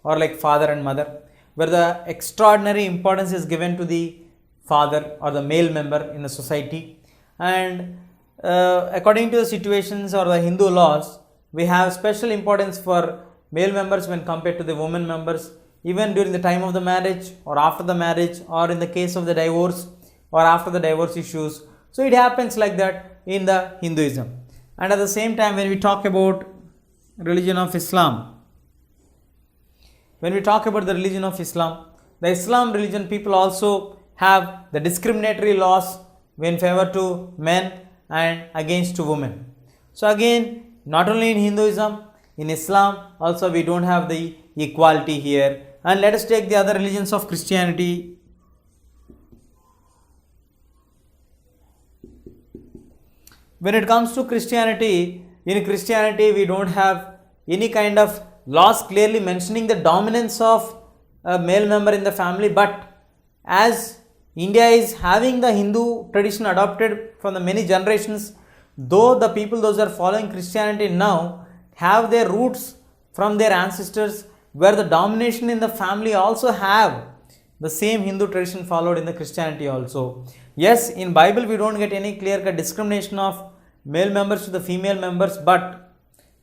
or like father and mother, where the extraordinary importance is given to the father or the male member in the society. And according to the situations or the Hindu laws, we have special importance for male members when compared to the women members, even during the time of the marriage or after the marriage, or in the case of the divorce or after the divorce issues. So it happens like that in the Hinduism. And at the same time, when we talk about religion of Islam, when we talk about the religion of Islam, the Islam religion people also have the discriminatory laws in favor to men and against to women. So again, not only in Hinduism, in Islam also we don't have the equality here. And let us take the other religions of Christianity. When it comes to Christianity, in Christianity we don't have any kind of laws clearly mentioning the dominance of a male member in the family, but as India is having the Hindu tradition adopted from the many generations, though the people those are following Christianity now have their roots from their ancestors, where the domination in the family also have the same Hindu tradition followed in the Christianity also. Yes, in Bible we don't get any clear-cut discrimination of male members to the female members, but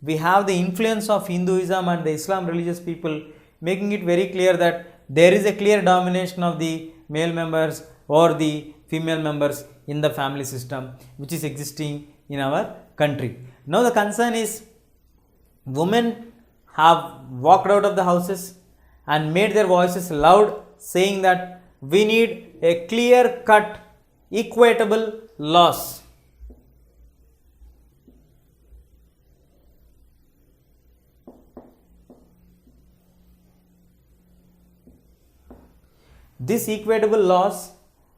we have the influence of Hinduism and the Islam religious people making it very clear that there is a clear domination of the male members or the female members in the family system which is existing in our country. Now the concern is women have walked out of the houses and made their voices loud, saying that we need a clear cut equitable laws. These equitable laws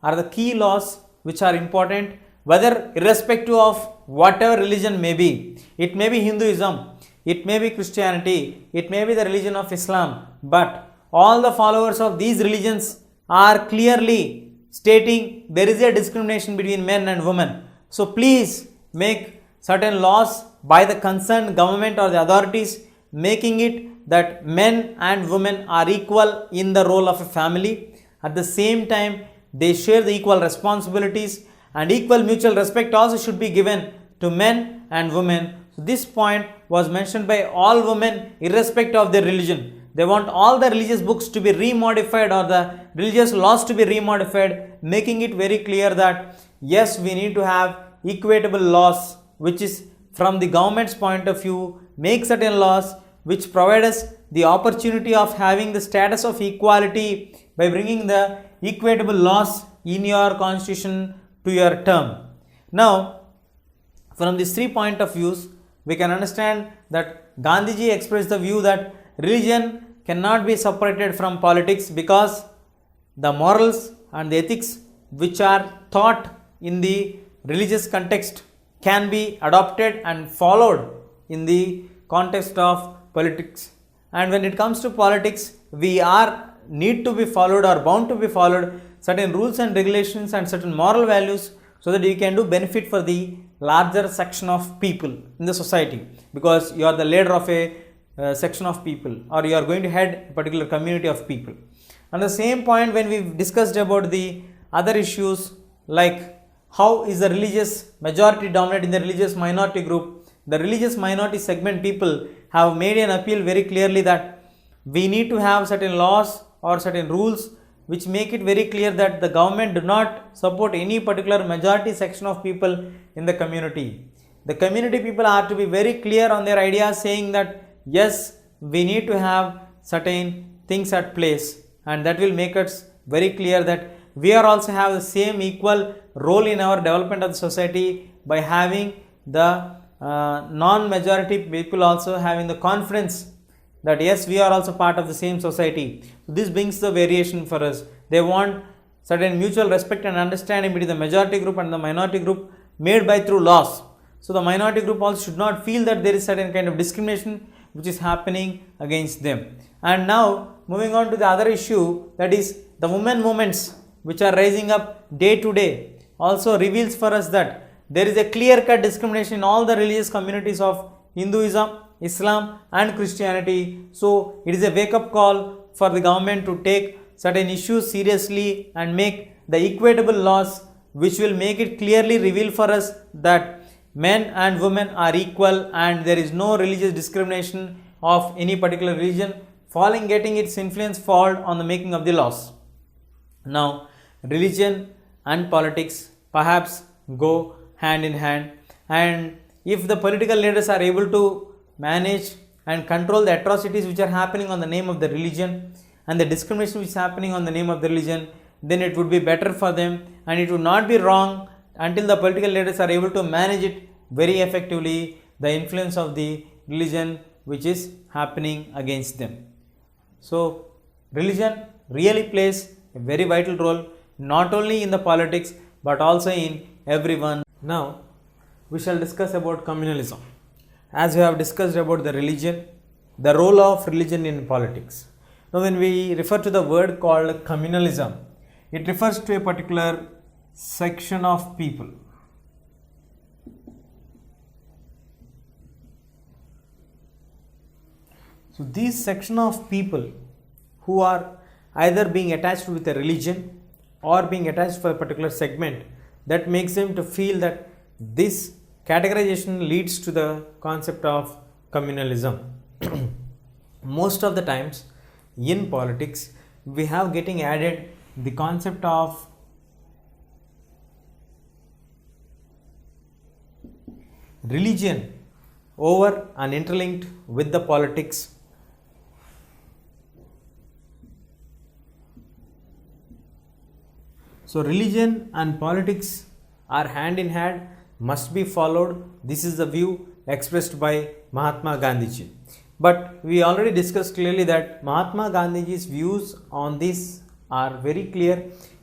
are the key laws which are important, whether irrespective of whatever religion may be. It may be Hinduism, it may be Christianity, it may be the religion of Islam, but all the followers of these religions are clearly stating there is a discrimination between men and women. So please make certain laws by the concerned government or the authorities, making it that men and women are equal in the role of a family. At the same time, they share the equal responsibilities, and equal mutual respect also should be given to men and women. So this point was mentioned by all women irrespective of their religion. They want all the religious books to be remodified or the religious laws to be remodified, making it very clear that yes, we need to have equitable laws, which is from the government's point of view, make certain laws which provide us the opportunity of having the status of equality by bringing the equitable laws in your constitution to your term. Now, from these 3 point of views, we can understand that Gandhiji expressed the view that religion cannot be separated from politics, because the morals and the ethics which are taught in the religious context can be adopted and followed in the context of politics. And when it comes to politics, we need to be followed or bound to be followed certain rules and regulations and certain moral values, so that you can do benefit for the larger section of people in the society, because you are the leader of a section of people, or you are going to head a particular community of people. And the same point, when we discussed about the other issues like how is the religious majority dominant in the religious minority group, the religious minority segment people have made an appeal very clearly that we need to have certain laws or certain rules which make it very clear that the government do not support any particular majority section of people in the community. The community people are to be very clear on their ideas, saying that yes, we need to have certain things at place, and that will make us very clear that we are also have the same equal role in our development of the society by having the non-majority people also having the confidence that yes, we are also part of the same society. So this brings the variation for us. They want certain mutual respect and understanding between the majority group and the minority group made by through laws. So the minority group also should not feel that there is certain kind of discrimination which is happening against them. And now moving on to the other issue, that is the women movements which are rising up day to day, also reveals for us that there is a clear-cut discrimination in all the religious communities of Hinduism, Islam and Christianity. So it is a wake-up call for the government to take certain issues seriously and make the equitable laws which will make it clearly reveal for us that men and women are equal and there is no religious discrimination of any particular religion getting its influence fall on the making of the laws. Now, religion and politics perhaps go hand in hand, and if the political leaders are able to manage and control the atrocities which are happening on the name of the religion and the discrimination which is happening on the name of the religion, then it would be better for them, and it would not be wrong until the political leaders are able to manage it very effectively, the influence of the religion which is happening against them. So religion really plays a very vital role not only in the politics but also in everyone. Now we shall discuss about communalism. As we have discussed about the religion, the role of religion in politics. Now when we refer to the word called communalism, it refers to a particular section of people. So these section of people who are either being attached with a religion or being attached for a particular segment, that makes them to feel that this categorization leads to the concept of communalism. Most of the times in politics we have getting added the concept of religion over and interlinked with the politics. So religion and politics are hand in hand, must be followed. This is the view expressed by Mahatma Gandhiji. But we already discussed clearly that Mahatma Gandhiji's views on this are very clear.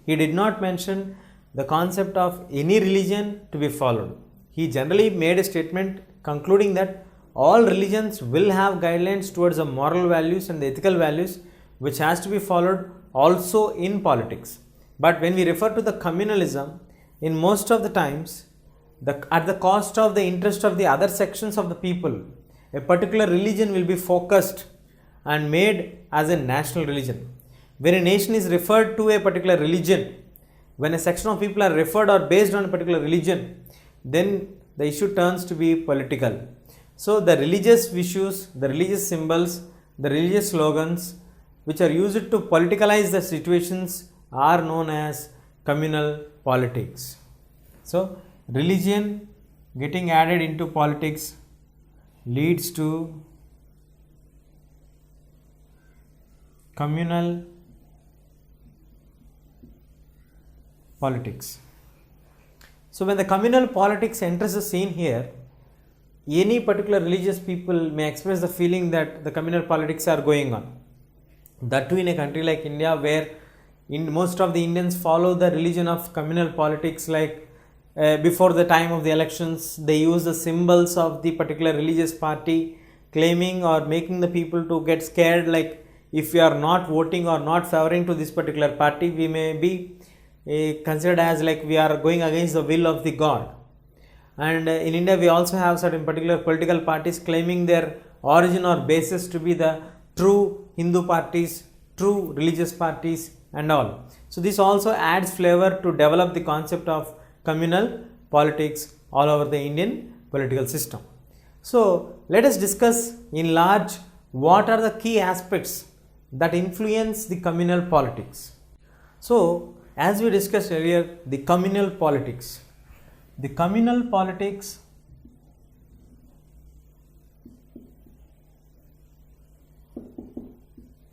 He did not mention the concept of any religion to be followed. He generally made a statement concluding that all religions will have guidelines towards the moral values and the ethical values which has to be followed also in politics. But when we refer to the communalism, in most of the times, at the cost of the interest of the other sections of the people, a particular religion will be focused and made as a national religion. When a nation is referred to a particular religion, when a section of people are referred or based on a particular religion, then the issue turns to be political. So the religious issues, the religious symbols, the religious slogans which are used to politicalize the situations are known as communal politics. So religion getting added into politics leads to communal politics. So when the communal politics enters the scene here, any particular religious people may express the feeling that the communal politics are going on. That too in a country like India, where most of the Indians follow the religion of communal politics, like before the time of the elections, they use the symbols of the particular religious party, claiming or making the people to get scared, like if we are not voting or not favoring to this particular party, we may be considered as like we are going against the will of the God. And in India we also have certain particular political parties claiming their origin or basis to be the true Hindu parties, true religious parties and all. So this also adds flavor to develop the concept of communal politics all over the Indian political system. So let us discuss in large what are the key aspects that influence the communal politics. So as we discussed earlier, the communal politics. The communal politics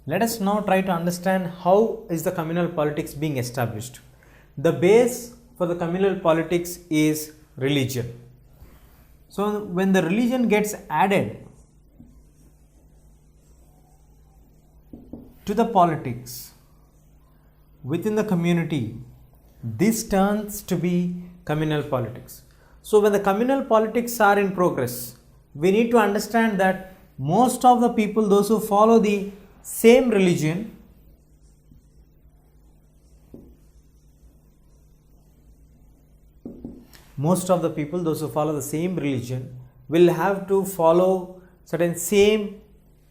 let us now try to understand how is the communal politics being established. The base for the communal politics is religion. So when the religion gets added to the politics within the community, this turns to be communal politics. So when the communal politics are in progress, we need to understand that most of the people, those who follow the same religion, will have to follow certain same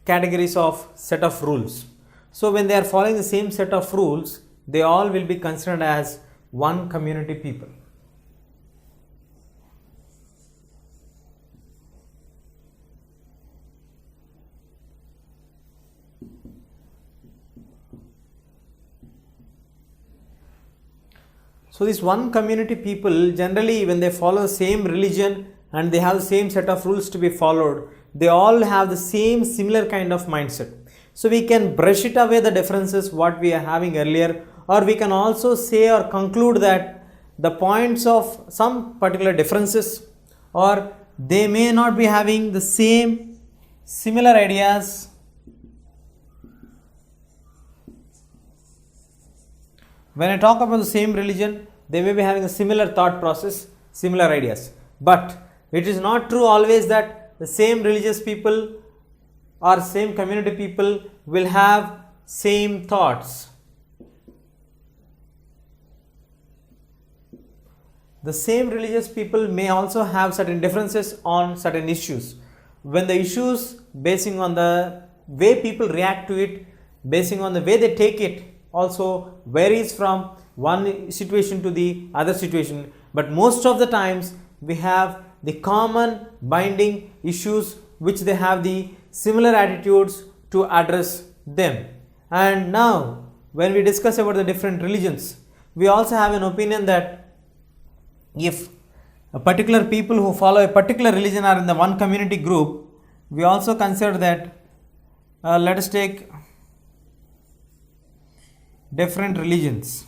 categories of set of rules. So when they are following the same set of rules, they all will be considered as one community people. So this one community people, generally when they follow the same religion and they have the same set of rules to be followed, they all have the same similar kind of mindset. So we can brush it away the differences what we are having earlier, or we can also say or conclude that the points of some particular differences, or they may not be having the same similar ideas. When I talk about the same religion, they may be having a similar thought process, similar ideas. But it is not true always that the same religious people or same community people will have same thoughts. The same religious people may also have certain differences on certain issues. When the issues, basing on the way people react to it, basing on the way they take it, also varies from one situation to the other situation, but most of the times we have the common binding issues which they have the similar attitudes to address them. And now when we discuss about the different religions, we also have an opinion that if a particular people who follow a particular religion are in the one community group, we also consider that let us take different religions.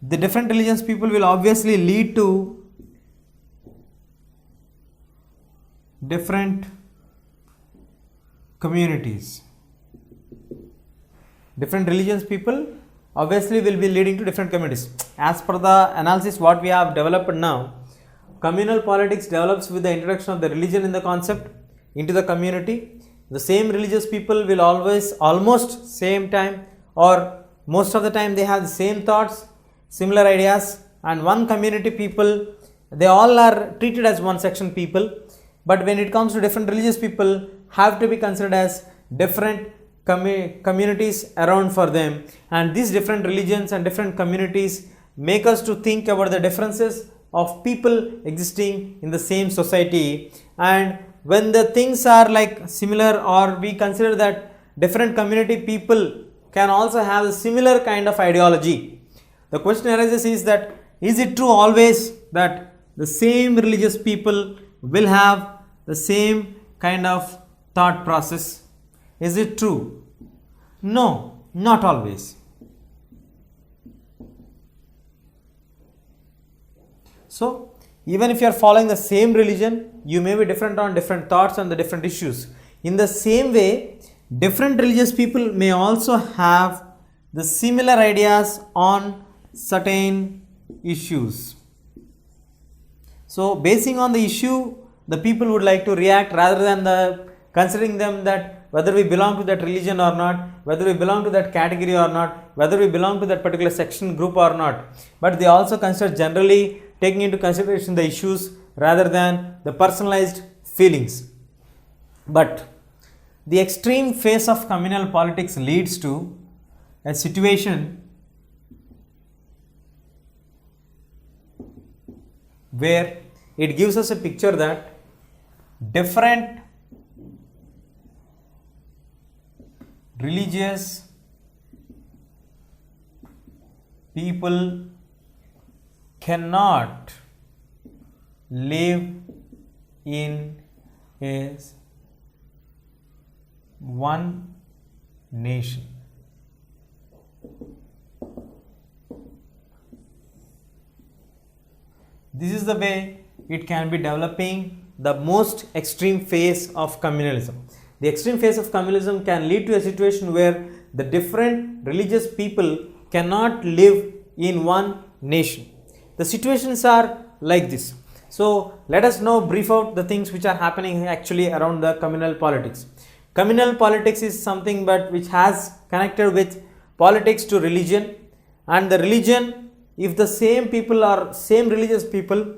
The different religions people will obviously lead to different communities. Different religions people obviously will be leading to different communities. As per the analysis what we have developed now, communal politics develops with the introduction of the religion in the concept into the community. The same religious people will always almost same time or most of the time they have the same thoughts, similar ideas, and one community people, they all are treated as one section people, but when it comes to different religious people have to be considered as different communities around for them, and these different religions and different communities make us to think about the differences of people existing in the same society. And when the things are like similar, or we consider that different community people can also have a similar kind of ideology, the question arises is that is it true always that the same religious people will have the same kind of thought process? Is it true? No, not always. So even if you are following the same religion, you may be different on different thoughts on the different issues. In the same way, different religious people may also have the similar ideas on certain issues. So basing on the issue, the people would like to react rather than considering them that whether we belong to that religion or not, whether we belong to that category or not, whether we belong to that particular section group or not. But they also consider generally taking into consideration the issues rather than the personalized feelings. But the extreme phase of communal politics leads to a situation where it gives us a picture that different religious people cannot live in a one nation. This is the way it can be developing the most extreme phase of communalism. The extreme phase of communalism can lead to a situation where the different religious people cannot live in one nation. The situations are like this. So let us now brief out the things which are happening actually around the communal politics. Communal politics is something but which has connected with politics to religion, and the religion, if the same people or same religious people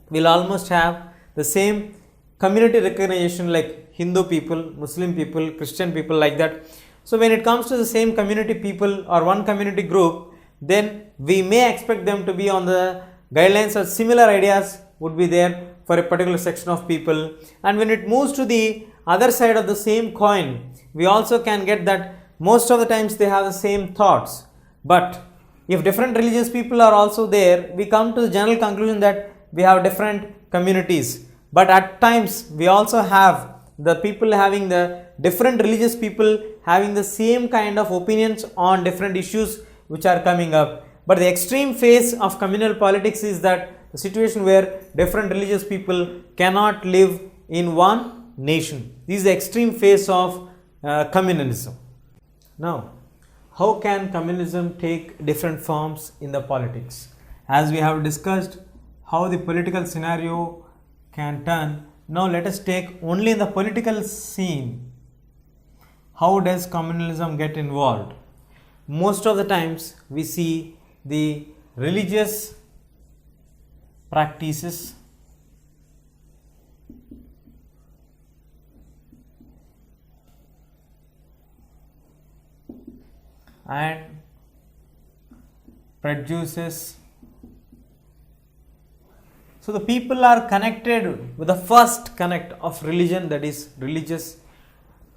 will almost have the same community recognition like Hindu people, Muslim people, Christian people, like that. So when it comes to the same community people or one community group, then we may expect them to be on the guidelines or similar ideas would be there for a particular section of people. And when it moves to the other side of the same coin, we also can get that most of the times they have the same thoughts. But if different religious people are also there, we come to the general conclusion that we have different communities. But at times we also have the people having the different religious people having the same kind of opinions on different issues which are coming up. But the extreme phase of communal politics is that the situation where different religious people cannot live in one nation. This is the extreme phase of communalism. Now, how can communalism take different forms in the politics? As we have discussed how the political scenario can turn, now let us take only in the political scene. How does communalism get involved? Most of the times we see the religious practices and prejudices. So the people are connected with the first connect of religion, that is religious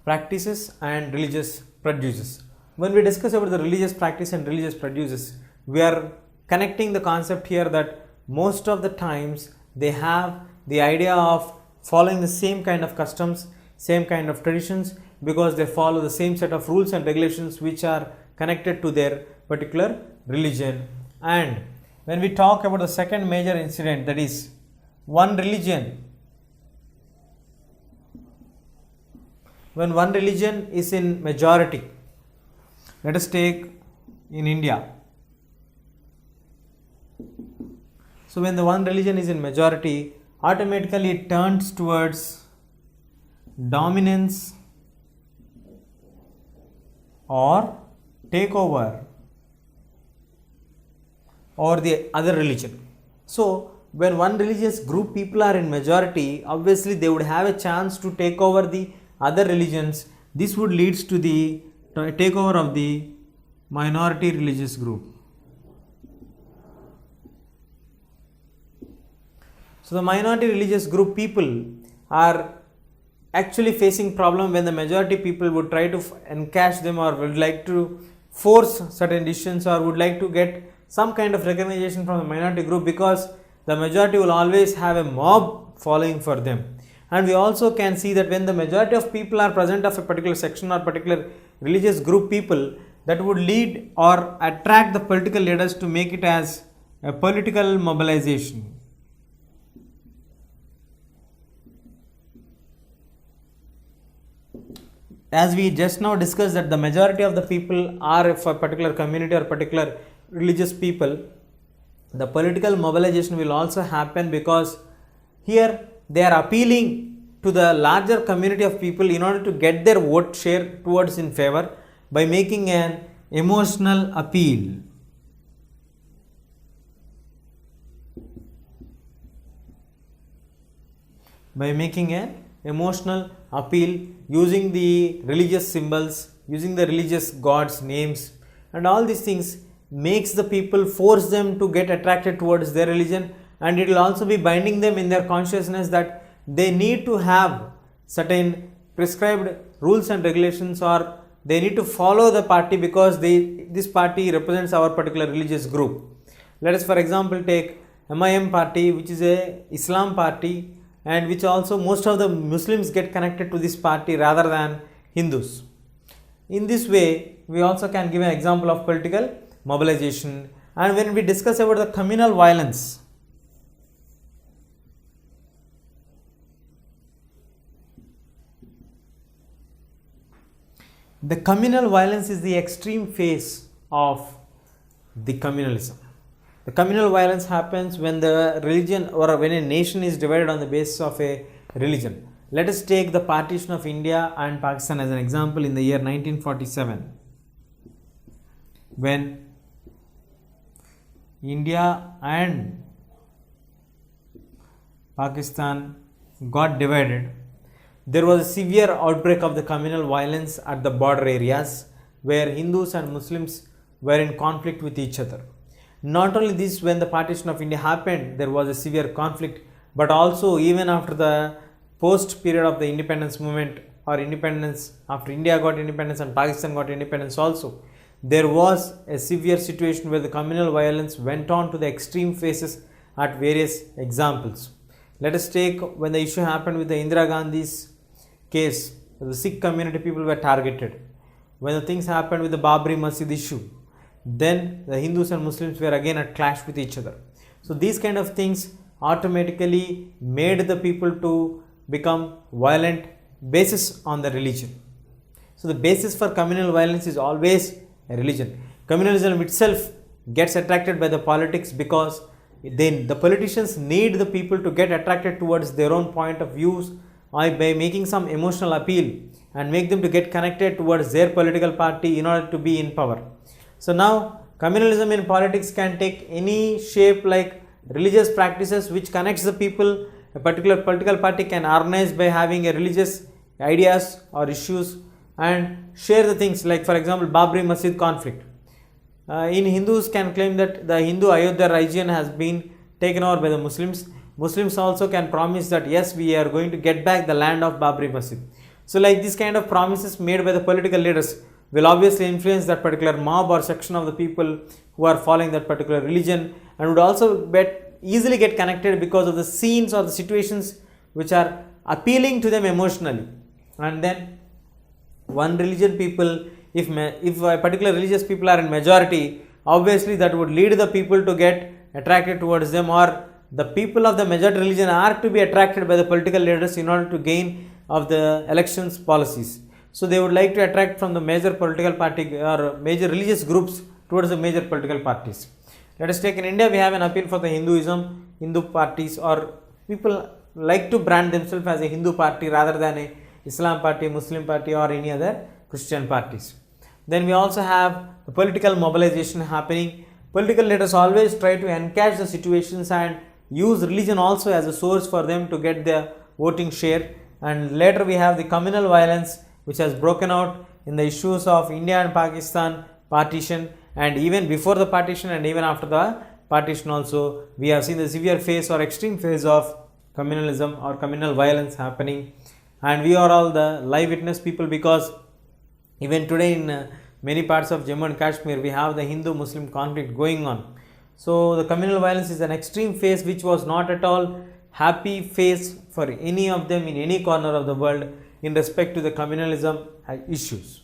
practices and religious prejudices. When we discuss about the religious practice and religious prejudices, we are connecting the concept here that most of the times they have the idea of following the same kind of customs, same kind of traditions, because they follow the same set of rules and regulations which are connected to their particular religion. And when we talk about the second major incident, that is one religion, when one religion is in majority, let us take in India. So when the one religion is in majority, automatically it turns towards dominance or takeover or the other religion. So when one religious group people are in majority, obviously they would have a chance to take over the other religions. This would lead to the takeover of the minority religious group. So the minority religious group people are actually facing problem when the majority people would try to encash them or would like to force certain decisions or would like to get some kind of recognition from the minority group, because the majority will always have a mob following for them. And we also can see that when the majority of people are present of a particular section or particular religious group people, that would lead or attract the political leaders to make it as a political mobilization. As we just now discussed that the majority of the people are of a particular community or particular religious people, the political mobilization will also happen, because here they are appealing to the larger community of people in order to get their vote share towards in favor by making an emotional appeal. By making an emotional appeal using the religious symbols, using the religious gods names, and all these things makes the people, force them to get attracted towards their religion, and it will also be binding them in their consciousness that they need to have certain prescribed rules and regulations, or they need to follow the party because this party represents our particular religious group. Let us for example take MIM party, which is a Islam party, and which also most of the Muslims get connected to this party rather than Hindus. In this way, we also can give an example of political mobilization. And when we discuss about the communal violence, the communal violence is the extreme phase of the communalism. The communal violence happens when the religion or when a nation is divided on the basis of a religion. Let us take the partition of India and Pakistan as an example in the year 1947, when India and Pakistan got divided. There was a severe outbreak of the communal violence at the border areas where Hindus and Muslims were in conflict with each other. Not only this, when the partition of India happened, there was a severe conflict, but also even after the post period of the independence movement or independence, after India got independence and Pakistan got independence also, there was a severe situation where the communal violence went on to the extreme phases at various examples. Let us take when the issue happened with the Indira Gandhi's case, the Sikh community people were targeted. When the things happened with the Babri Masjid issue, then the Hindus and Muslims were again at clash with each other. So these kind of things automatically made the people to become violent basis on the religion. So the basis for communal violence is always a religion. Communalism itself gets attracted by the politics because then the politicians need the people to get attracted towards their own point of views by making some emotional appeal and make them to get connected towards their political party in order to be in power. So now communalism in politics can take any shape, like religious practices which connects the people. A particular political party can organize by having a religious ideas or issues and share the things, like for example Babri Masjid conflict. In Hindus can claim that the Hindu Ayodhya region has been taken over by the Muslims. Muslims also can promise that yes, we are going to get back the land of Babri Masjid. So like this kind of promises made by the political leaders will obviously influence that particular mob or section of the people who are following that particular religion, and would also easily get connected because of the scenes or the situations which are appealing to them emotionally. And then one religion people, if a particular religious people are in majority, obviously that would lead the people to get attracted towards them, or the people of the majority religion are to be attracted by the political leaders in order to gain of the elections policies. So they would like to attract from the major political party or major religious groups towards the major political parties. Let us take in India, we have an appeal for the Hinduism, Hindu parties, or people like to brand themselves as a Hindu party rather than a Islam party, Muslim party, or any other Christian parties. Then we also have the political mobilization happening. Political leaders always try to encash the situations and use religion also as a source for them to get their voting share. And later we have the communal violence which has broken out in the issues of India and Pakistan partition, and even before the partition and even after the partition also we have seen the severe phase or extreme phase of communalism or communal violence happening. And we are all the live witness people, because even today in many parts of Jammu and Kashmir we have the Hindu-Muslim conflict going on. So the communal violence is an extreme phase which was not at all happy phase for any of them in any corner of the world in respect to the communalism issues.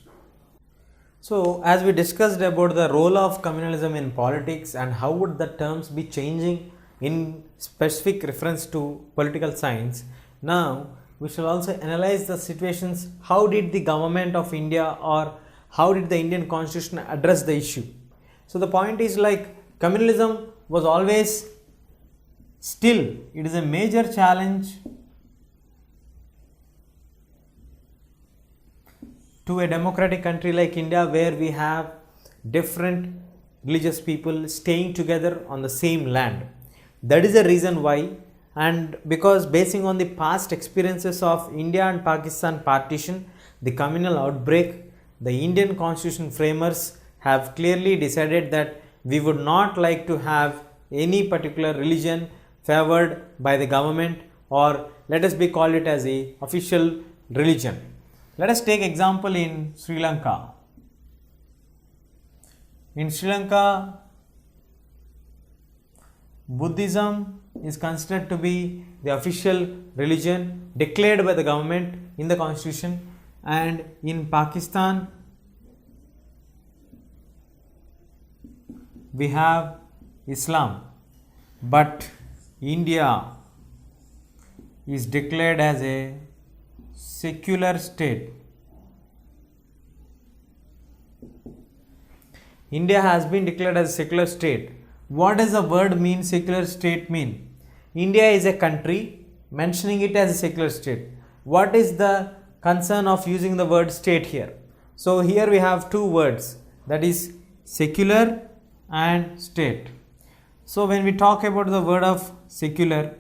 So as we discussed about the role of communalism in politics and how would the terms be changing in specific reference to political science, now we shall also analyze the situations. How did the government of India or how did the Indian constitution address the issue? So the point is, like, communalism was always, still it is a major challenge to a democratic country like India, where we have different religious people staying together on the same land. That is the reason why, and because basing on the past experiences of India and Pakistan partition, the communal outbreak, the Indian constitution framers have clearly decided that we would not like to have any particular religion favored by the government, or let us be call it as a official religion. Let us take example in Sri Lanka. In Sri Lanka, Buddhism is considered to be the official religion declared by the government in the constitution, and in Pakistan we have Islam, but India is declared as a secular state. India has been declared as a secular state. What does the word mean, secular state mean? India is a country, mentioning it as a secular state. What is the concern of using the word state here? So here we have two words, that is secular and state. So when we talk about the word of secular,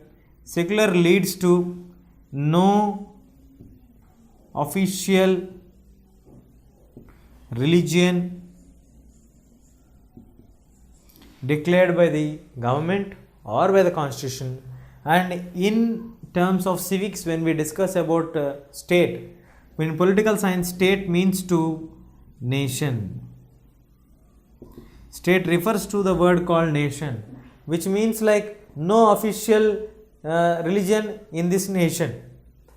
secular leads to no official religion declared by the government or by the constitution. And in terms of civics, when we discuss about state, in political science, state means to nation. State refers to the word called nation, which means like no official religion in this nation.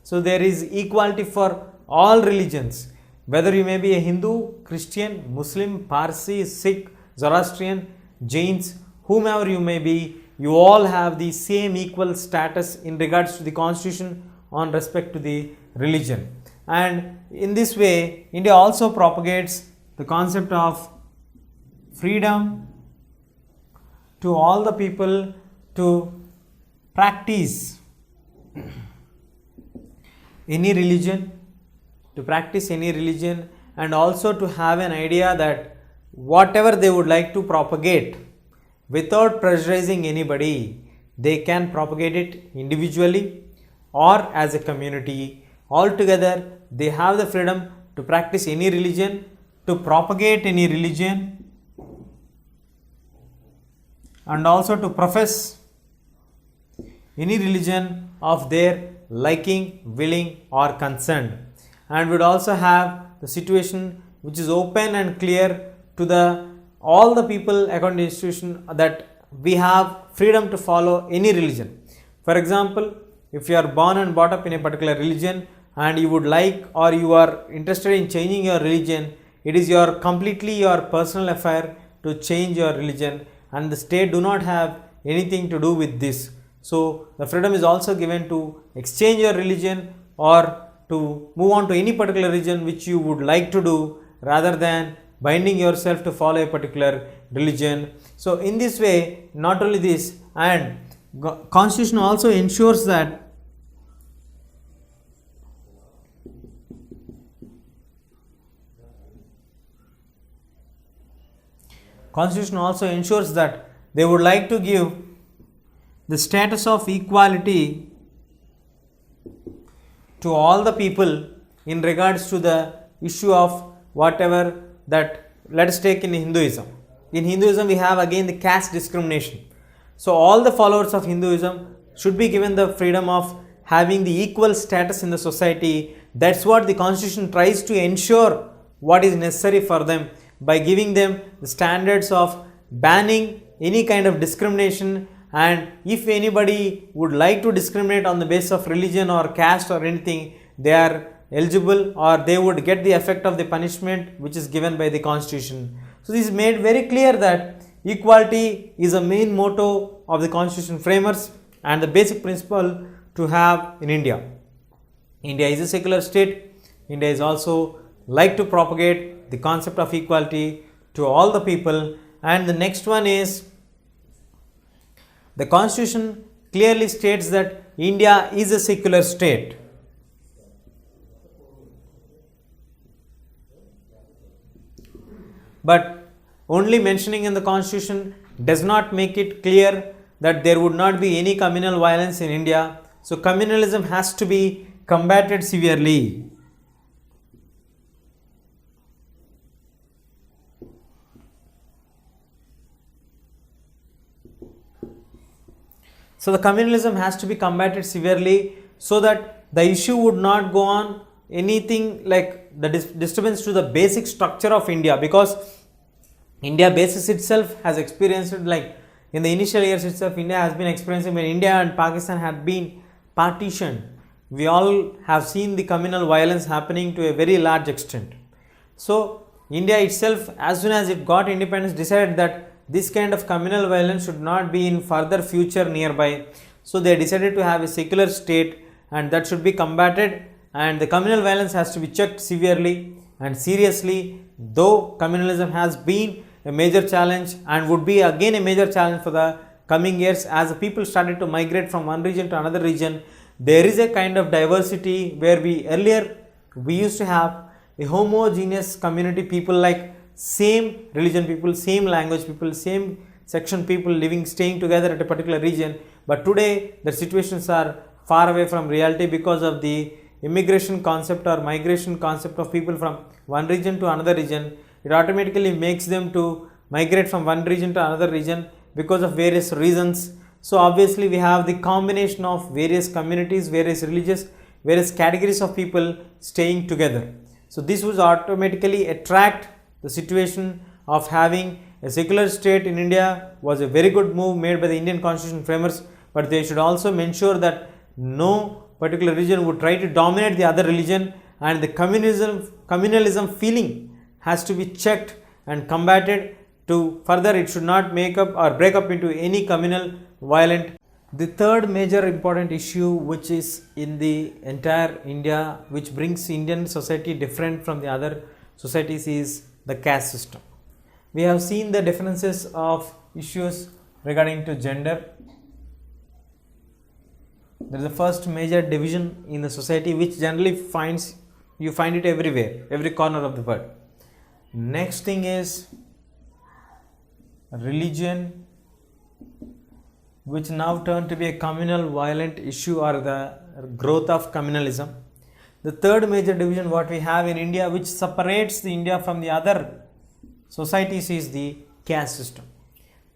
So there is equality for all religions, whether you may be a Hindu, Christian, Muslim, Parsi, Sikh, Zoroastrian, Jains, whomever you may be, you all have the same equal status in regards to the constitution on respect to the religion. And in this way, India also propagates the concept of freedom to all the people to practice any religion, and also to have an idea that whatever they would like to propagate without pressurizing anybody, they can propagate it individually or as a community. Altogether, they have the freedom to practice any religion, to propagate any religion, and also to profess any religion of their liking, willing, or consent. And would also have the situation which is open and clear to the all the people according to the institution that we have freedom to follow any religion. For example, if you are born and brought up in a particular religion and you would like or you are interested in changing your religion, it is your completely your personal affair to change your religion, and the state do not have anything to do with this. So the freedom is also given to exchange your religion or to move on to any particular religion which you would like to do, rather than binding yourself to follow a particular religion. So in this way, not only this, and Constitution also ensures that Constitution also ensures that they would like to give the status of equality to all the people in regards to the issue of whatever that, let us take in Hinduism. In Hinduism we have again the caste discrimination. So all the followers of Hinduism should be given the freedom of having the equal status in the society. That's what the Constitution tries to ensure what is necessary for them, by giving them the standards of banning any kind of discrimination, and if anybody would like to discriminate on the basis of religion or caste or anything, they are eligible or they would get the effect of the punishment which is given by the Constitution. So this is made very clear that equality is a main motto of the Constitution framers and the basic principle to have in India. India is a secular state. India is also like to propagate the concept of equality to all the people. And the next one is, the Constitution clearly states that India is a secular state. But only mentioning in the Constitution does not make it clear that there would not be any communal violence in India. So communalism has to be combated severely. So the communalism has to be combated severely so that the issue would not go on anything like the disturbance to the basic structure of India, because India basis itself has experienced, like in the initial years itself, India has been experiencing, when India and Pakistan had been partitioned, we all have seen the communal violence happening to a very large extent. So India itself, as soon as it got independence, decided that this kind of communal violence should not be in further future nearby. So they decided to have a secular state, and that should be combated, and the communal violence has to be checked severely and seriously. Though communalism has been a major challenge and would be again a major challenge for the coming years, as the people started to migrate from one region to another region, there is a kind of diversity where earlier we used to have a homogeneous community, people like same religion people, same language people, same section people living, staying together at a particular region. But today the situations are far away from reality because of the immigration concept or migration concept of people from one region to another region. It automatically makes them to migrate from one region to another region because of various reasons. So obviously we have the combination of various communities, various religious, various categories of people staying together. So this would automatically attract the situation of having a secular state in India. Was a very good move made by the Indian Constitution framers, but they should also ensure that no particular religion would try to dominate the other religion, and the communalism feeling has to be checked and combated. To further, it should not make up or break up into any communal violent. The third major important issue which is in the entire India, which brings Indian society different from the other societies, is the caste system. We have seen the differences of issues regarding to gender. There is the first major division in the society which generally you find it everywhere, every corner of the world. Next thing is religion, which now turned to be a communal violent issue or the growth of communalism. The third major division what we have in India, which separates the India from the other societies, is the caste system.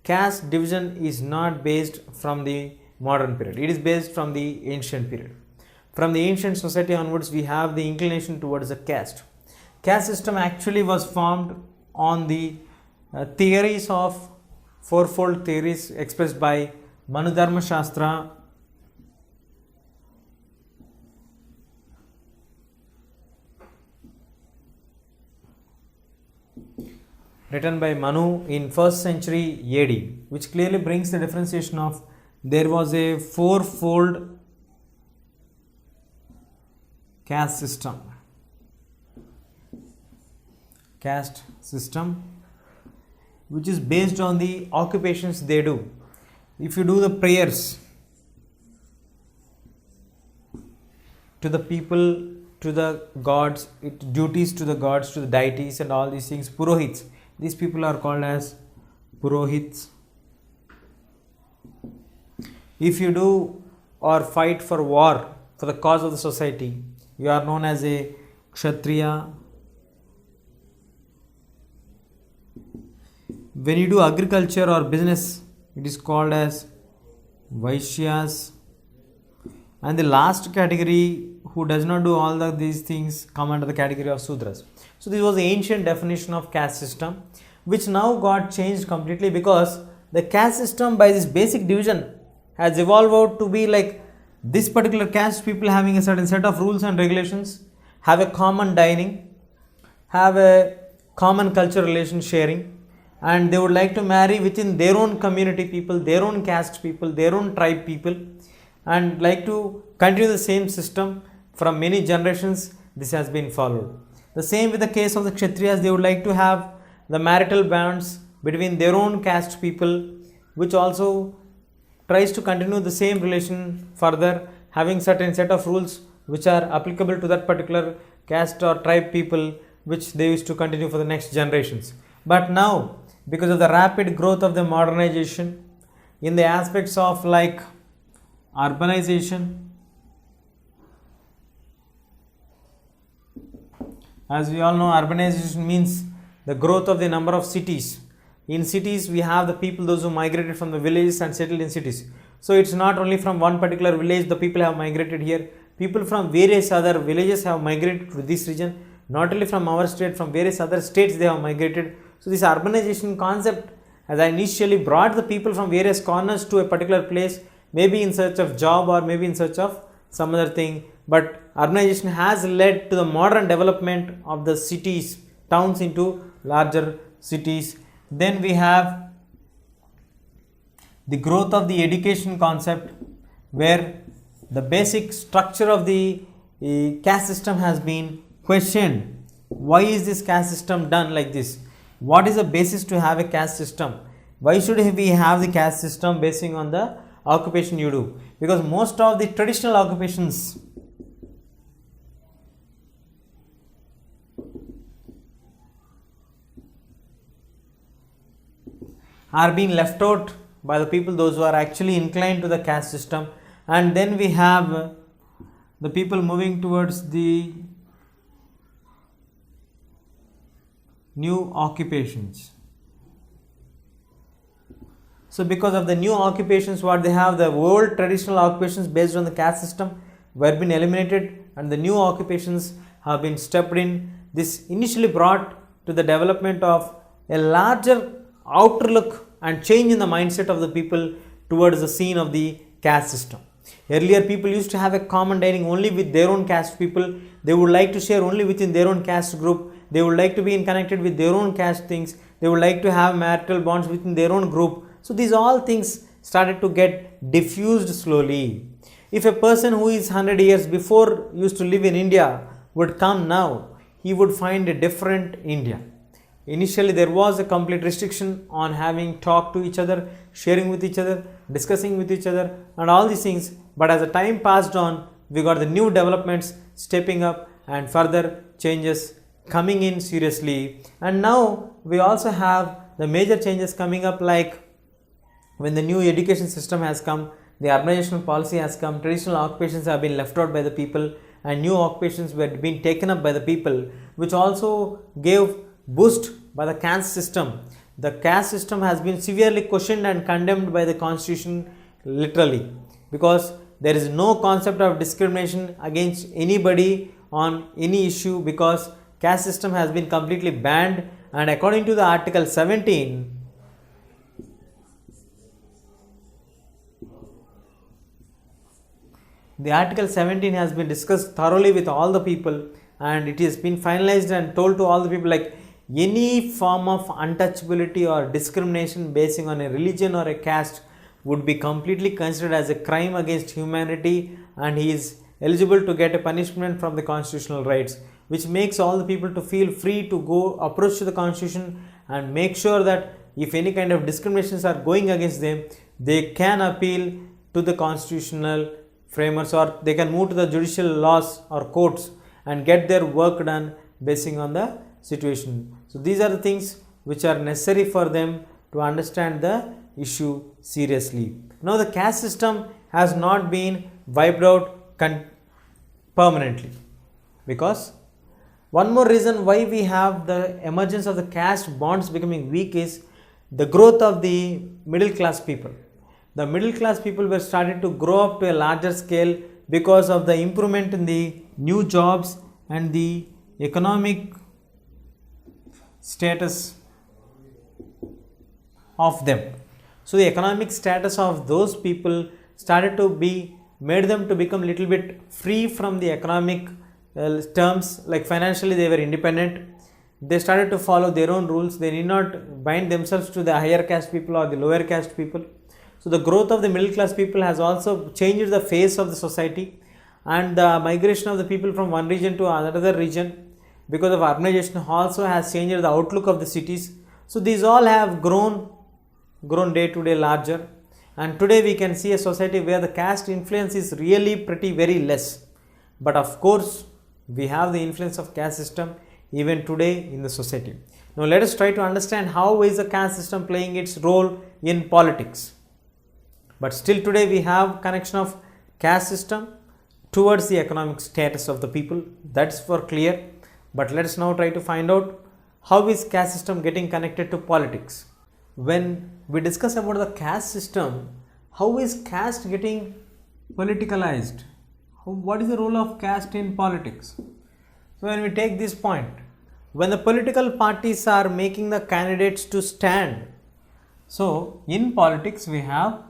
Caste division is not based from the modern period. It is based from the ancient period. From the ancient society onwards, we have the inclination towards the caste. Caste system actually was formed on the theories of fourfold theories expressed by Manudharma Shastra, written by Manu in 1st century AD, which clearly brings the differentiation of there was a fourfold caste system. Caste system which is based on the occupations they do. If you do the prayers to the people, to the gods, duties to the gods, to the deities and all these things, Purohits, these people are called as Purohits. If you do or fight for war for the cause of the society, you are known as a Kshatriya. When you do agriculture or business, it is called as Vaishyas. And the last category who does not do all these things come under the category of Sudras. So this was the ancient definition of caste system, which now got changed completely because the caste system by this basic division has evolved out to be like this particular caste people having a certain set of rules and regulations, have a common dining, have a common cultural relation sharing, and they would like to marry within their own community people, their own caste people, their own tribe people, and like to continue the same system from many generations. This has been followed. The same with the case of the Kshatriyas, they would like to have the marital bonds between their own caste people, which also tries to continue the same relation further, having certain set of rules which are applicable to that particular caste or tribe people, which they used to continue for the next generations. But now, because of the rapid growth of the modernization in the aspects of like urbanization, as we all know, urbanization means the growth of the number of cities. In cities, we have the people, those who migrated from the villages and settled in cities. So it's not only from one particular village the people have migrated here. People from various other villages have migrated to this region. Not only from our state, from various other states they have migrated. So this urbanization concept has initially brought the people from various corners to a particular place, maybe in search of job or maybe in search of some other thing. But urbanization has led to the modern development of the cities, towns into larger cities. Then we have the growth of the education concept, where the basic structure of the caste system has been questioned. Why is this caste system done like this? What is the basis to have a caste system? Why should we have the caste system basing on the occupation you do? Because most of the traditional occupations are being left out by the people, those who are actually inclined to the caste system. And then we have the people moving towards the new occupations. So because of the new occupations what they have, the old traditional occupations based on the caste system were been eliminated and the new occupations have been stepped in. This initially brought to the development of a larger outer look and change in the mindset of the people towards the scene of the caste system. Earlier people used to have a common dining only with their own caste people. They would like to share only within their own caste group. They would like to be connected with their own caste things. They would like to have marital bonds within their own group. So these all things started to get diffused slowly. If a person who is 100 years before used to live in India would come now, he would find a different India. Initially there was a complete restriction on having talk to each other, sharing with each other, discussing with each other and all these things. But as the time passed on, we got the new developments stepping up and further changes coming in seriously. And now we also have the major changes coming up, like when the new education system has come, the urbanization policy has come, traditional occupations have been left out by the people, and new occupations were being taken up by the people, which also gave boost by the caste system. The caste system has been severely questioned and condemned by the constitution literally, because there is no concept of discrimination against anybody on any issue, because caste system has been completely banned. And according to the article 17, the article 17 has been discussed thoroughly with all the people, and it has been finalized and told to all the people, like any form of untouchability or discrimination basing on a religion or a caste would be completely considered as a crime against humanity, and he is eligible to get a punishment from the constitutional rights, which makes all the people to feel free to go approach to the constitution and make sure that if any kind of discriminations are going against them, they can appeal to the constitutional framers, or they can move to the judicial laws or courts and get their work done basing on the situation. So these are the things which are necessary for them to understand the issue seriously. Now the caste system has not been wiped out permanently, because one more reason why we have the emergence of the caste bonds becoming weak is the growth of the middle class people. The middle class people were started to grow up to a larger scale because of the improvement in the new jobs and the economic status of them. So the economic status of those people started to be made them to become little bit free from the economic terms, like financially they were independent. They started to follow their own rules. They need not bind themselves to the higher caste people or the lower caste people. So the growth of the middle class people has also changed the face of the society, and the migration of the people from one region to another region because of urbanization also has changed the outlook of the cities. So these all have grown day to day larger, and today we can see a society where the caste influence is really pretty very less. But of course we have the influence of caste system even today in the society. Now let us try to understand how is the caste system playing its role in politics. But still today we have connection of caste system towards the economic status of the people. That's for clear. But let us now try to find out how is caste system getting connected to politics. When we discuss about the caste system, how is caste getting politicalized? What is the role of caste in politics? So when we take this point, when the political parties are making the candidates to stand, so in politics we have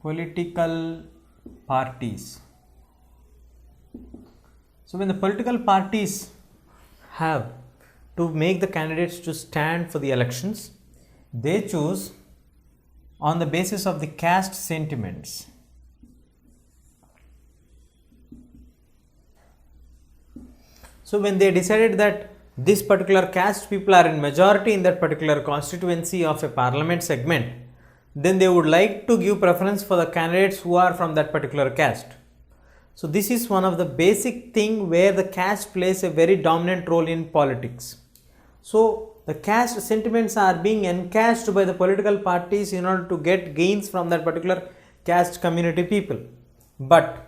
political parties. So when the political parties have to make the candidates to stand for the elections, they choose on the basis of the caste sentiments. So when they decided that this particular caste people are in majority in that particular constituency of a parliament segment, then they would like to give preference for the candidates who are from that particular caste. So this is one of the basic thing where the caste plays a very dominant role in politics. So the caste sentiments are being encashed by the political parties in order to get gains from that particular caste community people. But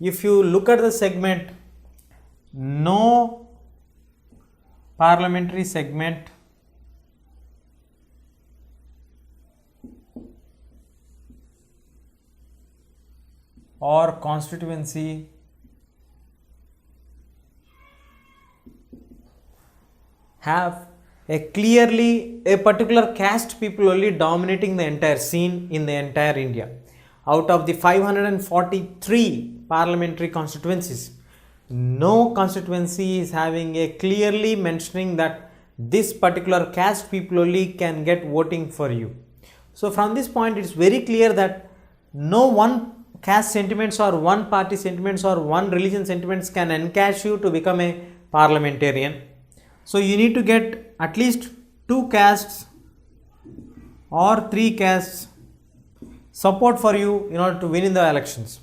if you look at the segment, no parliamentary segment or constituency have a particular caste people only dominating the entire scene in the entire India. Out of the 543 parliamentary constituencies, no constituency is having a clearly mentioning that this particular caste people only can get voting for you. So from this point it is very clear that no one caste sentiments or one party sentiments or one religion sentiments can encash you to become a parliamentarian. So you need to get at least 2 castes or 3 castes support for you in order to win in the elections.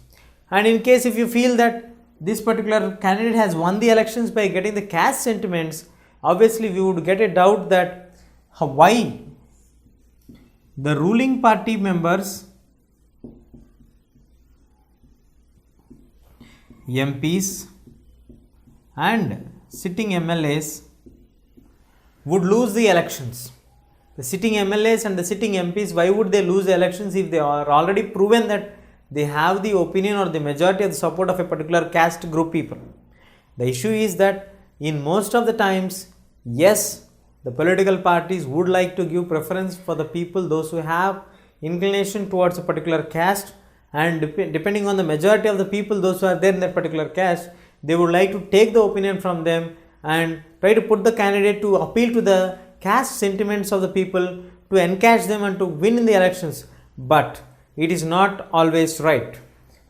And in case if you feel that this particular candidate has won the elections by getting the caste sentiments, obviously we would get a doubt that why the ruling party members MPs and sitting MLAs would lose the elections. The sitting MLAs and the sitting MPs, why would they lose the elections if they are already proven that they have the opinion or the majority of the support of a particular caste group people? The issue is that in most of the times, yes, the political parties would like to give preference for the people, those who have inclination towards a particular caste, and depending on the majority of the people, those who are there in that particular caste, they would like to take the opinion from them and try to put the candidate to appeal to the caste sentiments of the people, to encash them and to win in the elections. But it is not always right.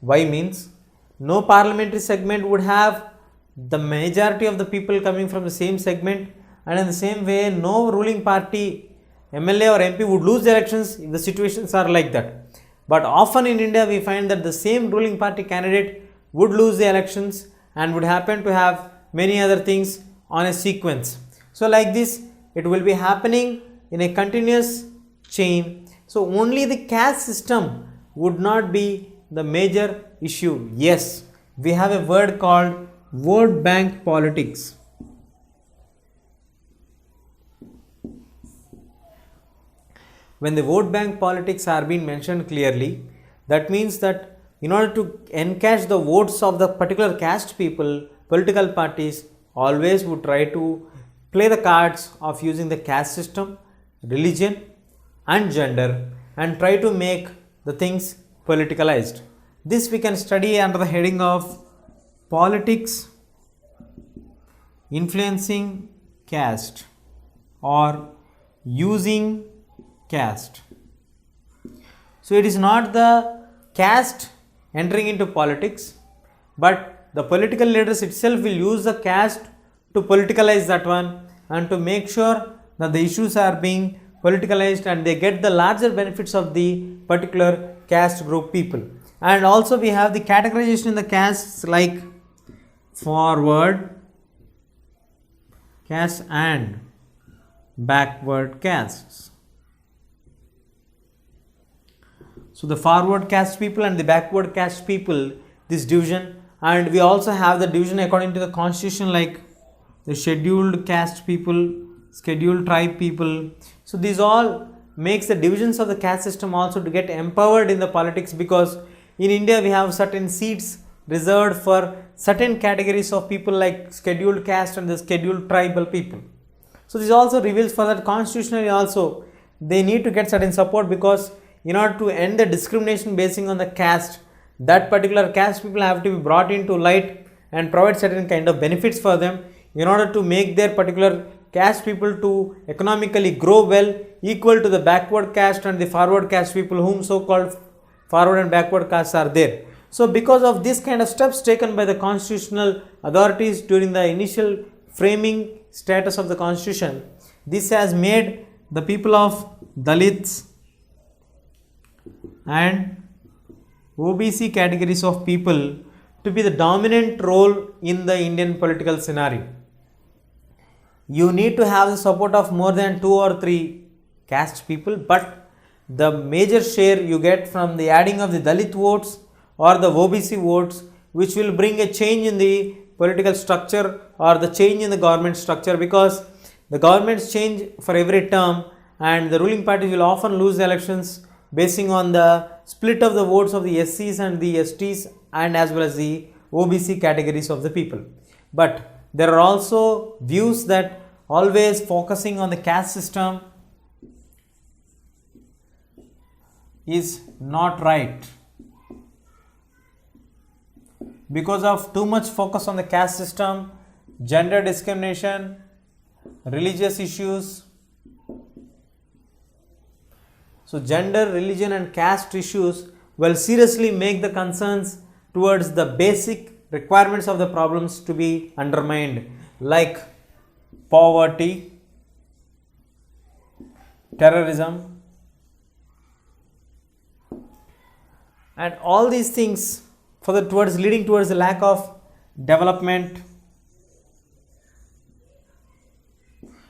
Why means? No parliamentary segment would have the majority of the people coming from the same segment, and in the same way no ruling party MLA or MP would lose the elections if the situations are like that. But often in India we find that the same ruling party candidate would lose the elections and would happen to have many other things on a sequence. So like this it will be happening in a continuous chain. So only the caste system would not be the major issue. Yes, we have a word called vote bank politics. When the vote bank politics are being mentioned clearly, that means that in order to encash the votes of the particular caste people, political parties always would try to play the cards of using the caste system, religion and gender, and try to make the things politicalized. This we can study under the heading of politics influencing caste or using caste. So it is not the caste entering into politics, but the political leaders itself will use the caste to politicalize that one and to make sure that the issues are being politicalized and they get the larger benefits of the particular caste group people. And also we have the categorization in the castes like forward caste and backward castes. So the forward caste people and the backward caste people, this division, and we also have the division according to the constitution like the scheduled caste people, scheduled tribe people. So these all makes the divisions of the caste system also to get empowered in the politics, because in India we have certain seats reserved for certain categories of people like scheduled caste and the scheduled tribal people. So this also reveals for that constitutionally also they need to get certain support, because in order to end the discrimination basing on the caste, that particular caste people have to be brought into light and provide certain kind of benefits for them in order to make their particular caste people to economically grow well, equal to the backward caste and the forward caste people whom so called forward and backward castes are there. So because of this kind of steps taken by the constitutional authorities during the initial framing status of the constitution, this has made the people of Dalits and OBC categories of people to be the dominant role in the Indian political scenario. You need to have the support of more than 2 or 3 caste people, but the major share you get from the adding of the Dalit votes or the OBC votes, which will bring a change in the political structure or the change in the government structure, because the governments change for every term and the ruling parties will often lose the elections basing on the split of the votes of the SCs and the STs and as well as the OBC categories of the people. But there are also views that always focusing on the caste system is not right. Because of too much focus on the caste system, gender discrimination, religious issues. So gender, religion and caste issues will seriously make the concerns towards the basic requirements of the problems to be undermined, like poverty, terrorism, and all these things for the towards leading towards the lack of development.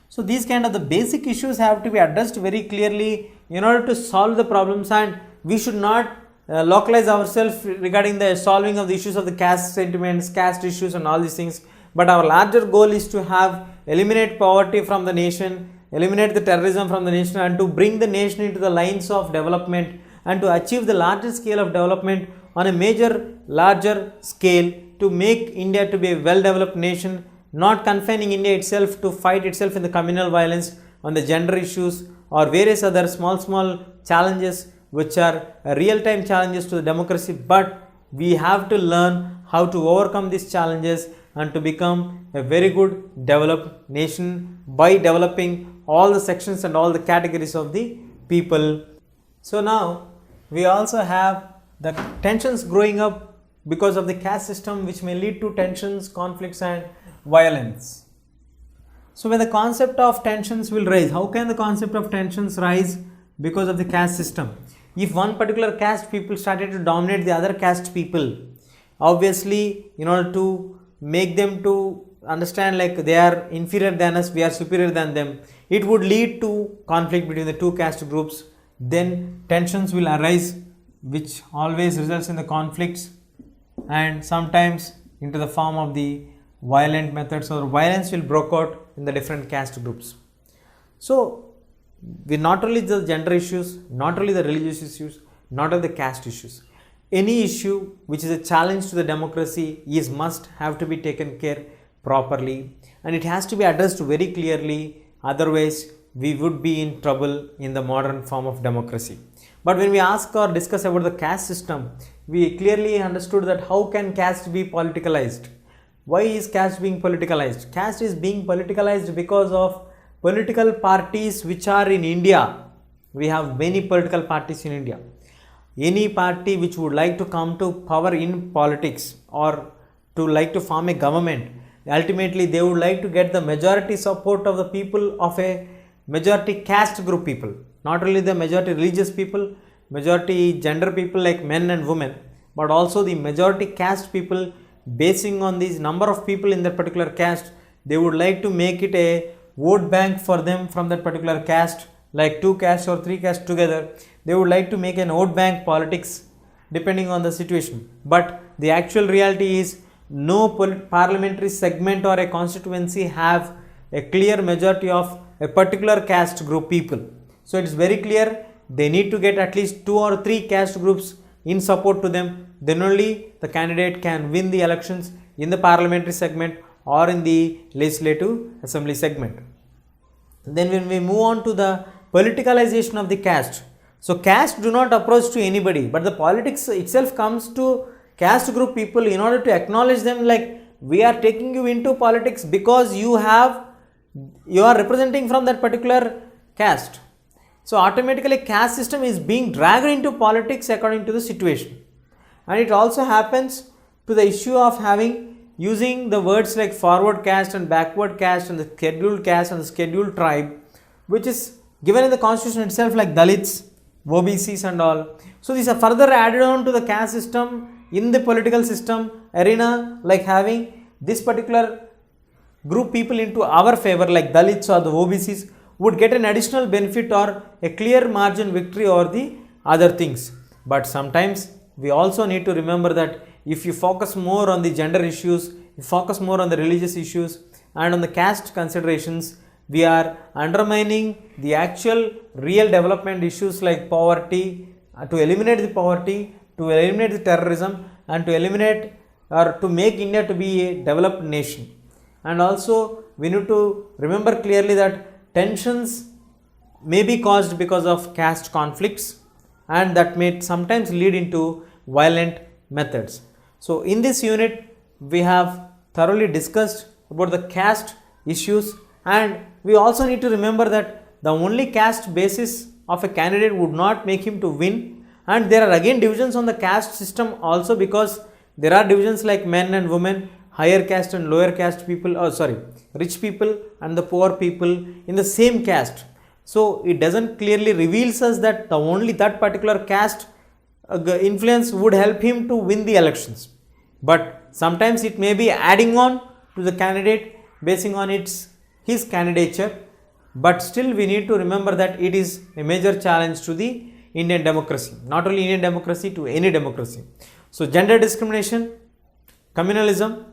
So these kind of the basic issues have to be addressed very clearly in order to solve the problems, and we should not localize ourselves regarding the solving of the issues of the caste sentiments, caste issues and all these things. But our larger goal is to have eliminate poverty from the nation, eliminate the terrorism from the nation, and to bring the nation into the lines of development and to achieve the larger scale of development on a larger scale, to make India to be a well developed nation, not confining India itself to fight itself in the communal violence on the gender issues or various other small challenges which are real time challenges to the democracy. But we have to learn how to overcome these challenges and to become a very good developed nation by developing all the sections and all the categories of the people. So now we also have the tensions growing up because of the caste system, which may lead to tensions, conflicts and violence. So when the concept of tensions will rise, how can the concept of tensions rise? Because of the caste system. If one particular caste people started to dominate the other caste people, obviously in order to make them to understand like they are inferior than us, we are superior than them, it would lead to conflict between the two caste groups. Then tensions will arise, which always results in the conflicts and sometimes into the form of the violent methods, or violence will break out in the different caste groups. So we not only the gender issues, not only the religious issues, not only the caste issues, any issue which is a challenge to the democracy is must have to be taken care properly, and it has to be addressed very clearly, otherwise we would be in trouble in the modern form of democracy. But when we ask or discuss about the caste system, we clearly understood that how can caste be politicalized? Why is caste being politicalized? Caste is being politicalized because of political parties which are in India. We have many political parties in India. Any party which would like to come to power in politics or to like to form a government, ultimately they would like to get the majority support of the people of a majority caste group people, not only the majority religious people, majority gender people like men and women, but also the majority caste people. Basing on these number of people in that particular caste, they would like to make it a vote bank for them from that particular caste, like 2 castes or 3 castes together. They would like to make an vote bank politics depending on the situation. But the actual reality is no parliamentary segment or a constituency have a clear majority of a particular caste group people. So it is very clear they need to get at least 2 or 3 caste groups in support to them, then only the candidate can win the elections in the parliamentary segment or in the legislative assembly segment. Then when we move on to the politicalization of the caste, so caste do not approach to anybody, but the politics itself comes to caste group people in order to acknowledge them, like we are taking you into politics because you are representing from that particular caste. So automatically caste system is being dragged into politics according to the situation. And it also happens to the issue of using the words like forward caste and backward caste and the scheduled caste and the scheduled tribe, which is given in the constitution itself, like Dalits, OBCs and all. So these are further added on to the caste system in the political system arena, like having this particular group people into our favor, like Dalits or the OBCs would get an additional benefit or a clear margin victory over the other things. But sometimes we also need to remember that if you focus more on the gender issues, you focus more on the religious issues and on the caste considerations, we are undermining the actual real development issues like poverty, to eliminate the poverty, to eliminate the terrorism and to eliminate or to make India to be a developed nation. And also we need to remember clearly that tensions may be caused because of caste conflicts and that may sometimes lead into violent methods. So in this unit we have thoroughly discussed about the caste issues, and we also need to remember that the only caste basis of a candidate would not make him to win, and there are again divisions on the caste system also, because there are divisions like men and women, higher caste and lower caste people, rich people and the poor people in the same caste. So it doesn't clearly reveals us that the only that particular caste influence would help him to win the elections, but sometimes it may be adding on to the candidate basing on his candidature. But still we need to remember that it is a major challenge to the Indian democracy, not only Indian democracy, to any democracy. So gender discrimination, communalism,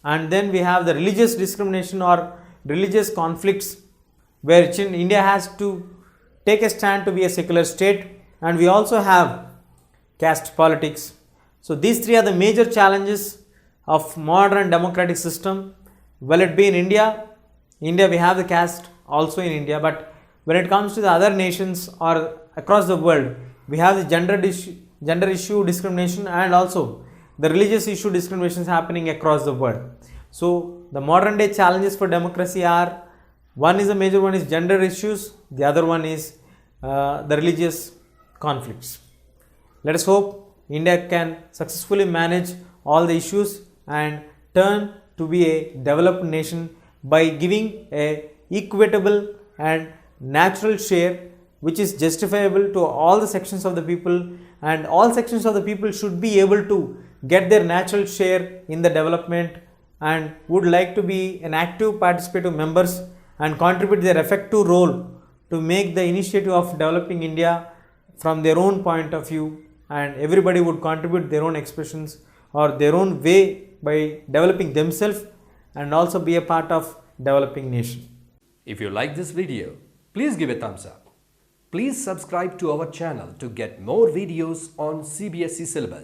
and then we have the religious discrimination or religious conflicts, where India has to take a stand to be a secular state, and we also have caste politics. So these three are the major challenges of modern democratic system. Will it be in India? India, we have the caste also in India, but when it comes to the other nations or across the world, we have the gender issue discrimination and also the religious issue discriminations happening across the world. So the modern day challenges for democracy are, one is a major one is gender issues, the other one is the religious conflicts. Let us hope India can successfully manage all the issues and turn to be a developed nation by giving a equitable and natural share which is justifiable to all the sections of the people, and all sections of the people should be able to get their natural share in the development and would like to be an active participative members and contribute their effective role to make the initiative of developing India from their own point of view, and everybody would contribute their own expressions or their own way by developing themselves and also be a part of developing nation. If you like this video, please give a thumbs up. Please subscribe to our channel to get more videos on CBSE syllabus.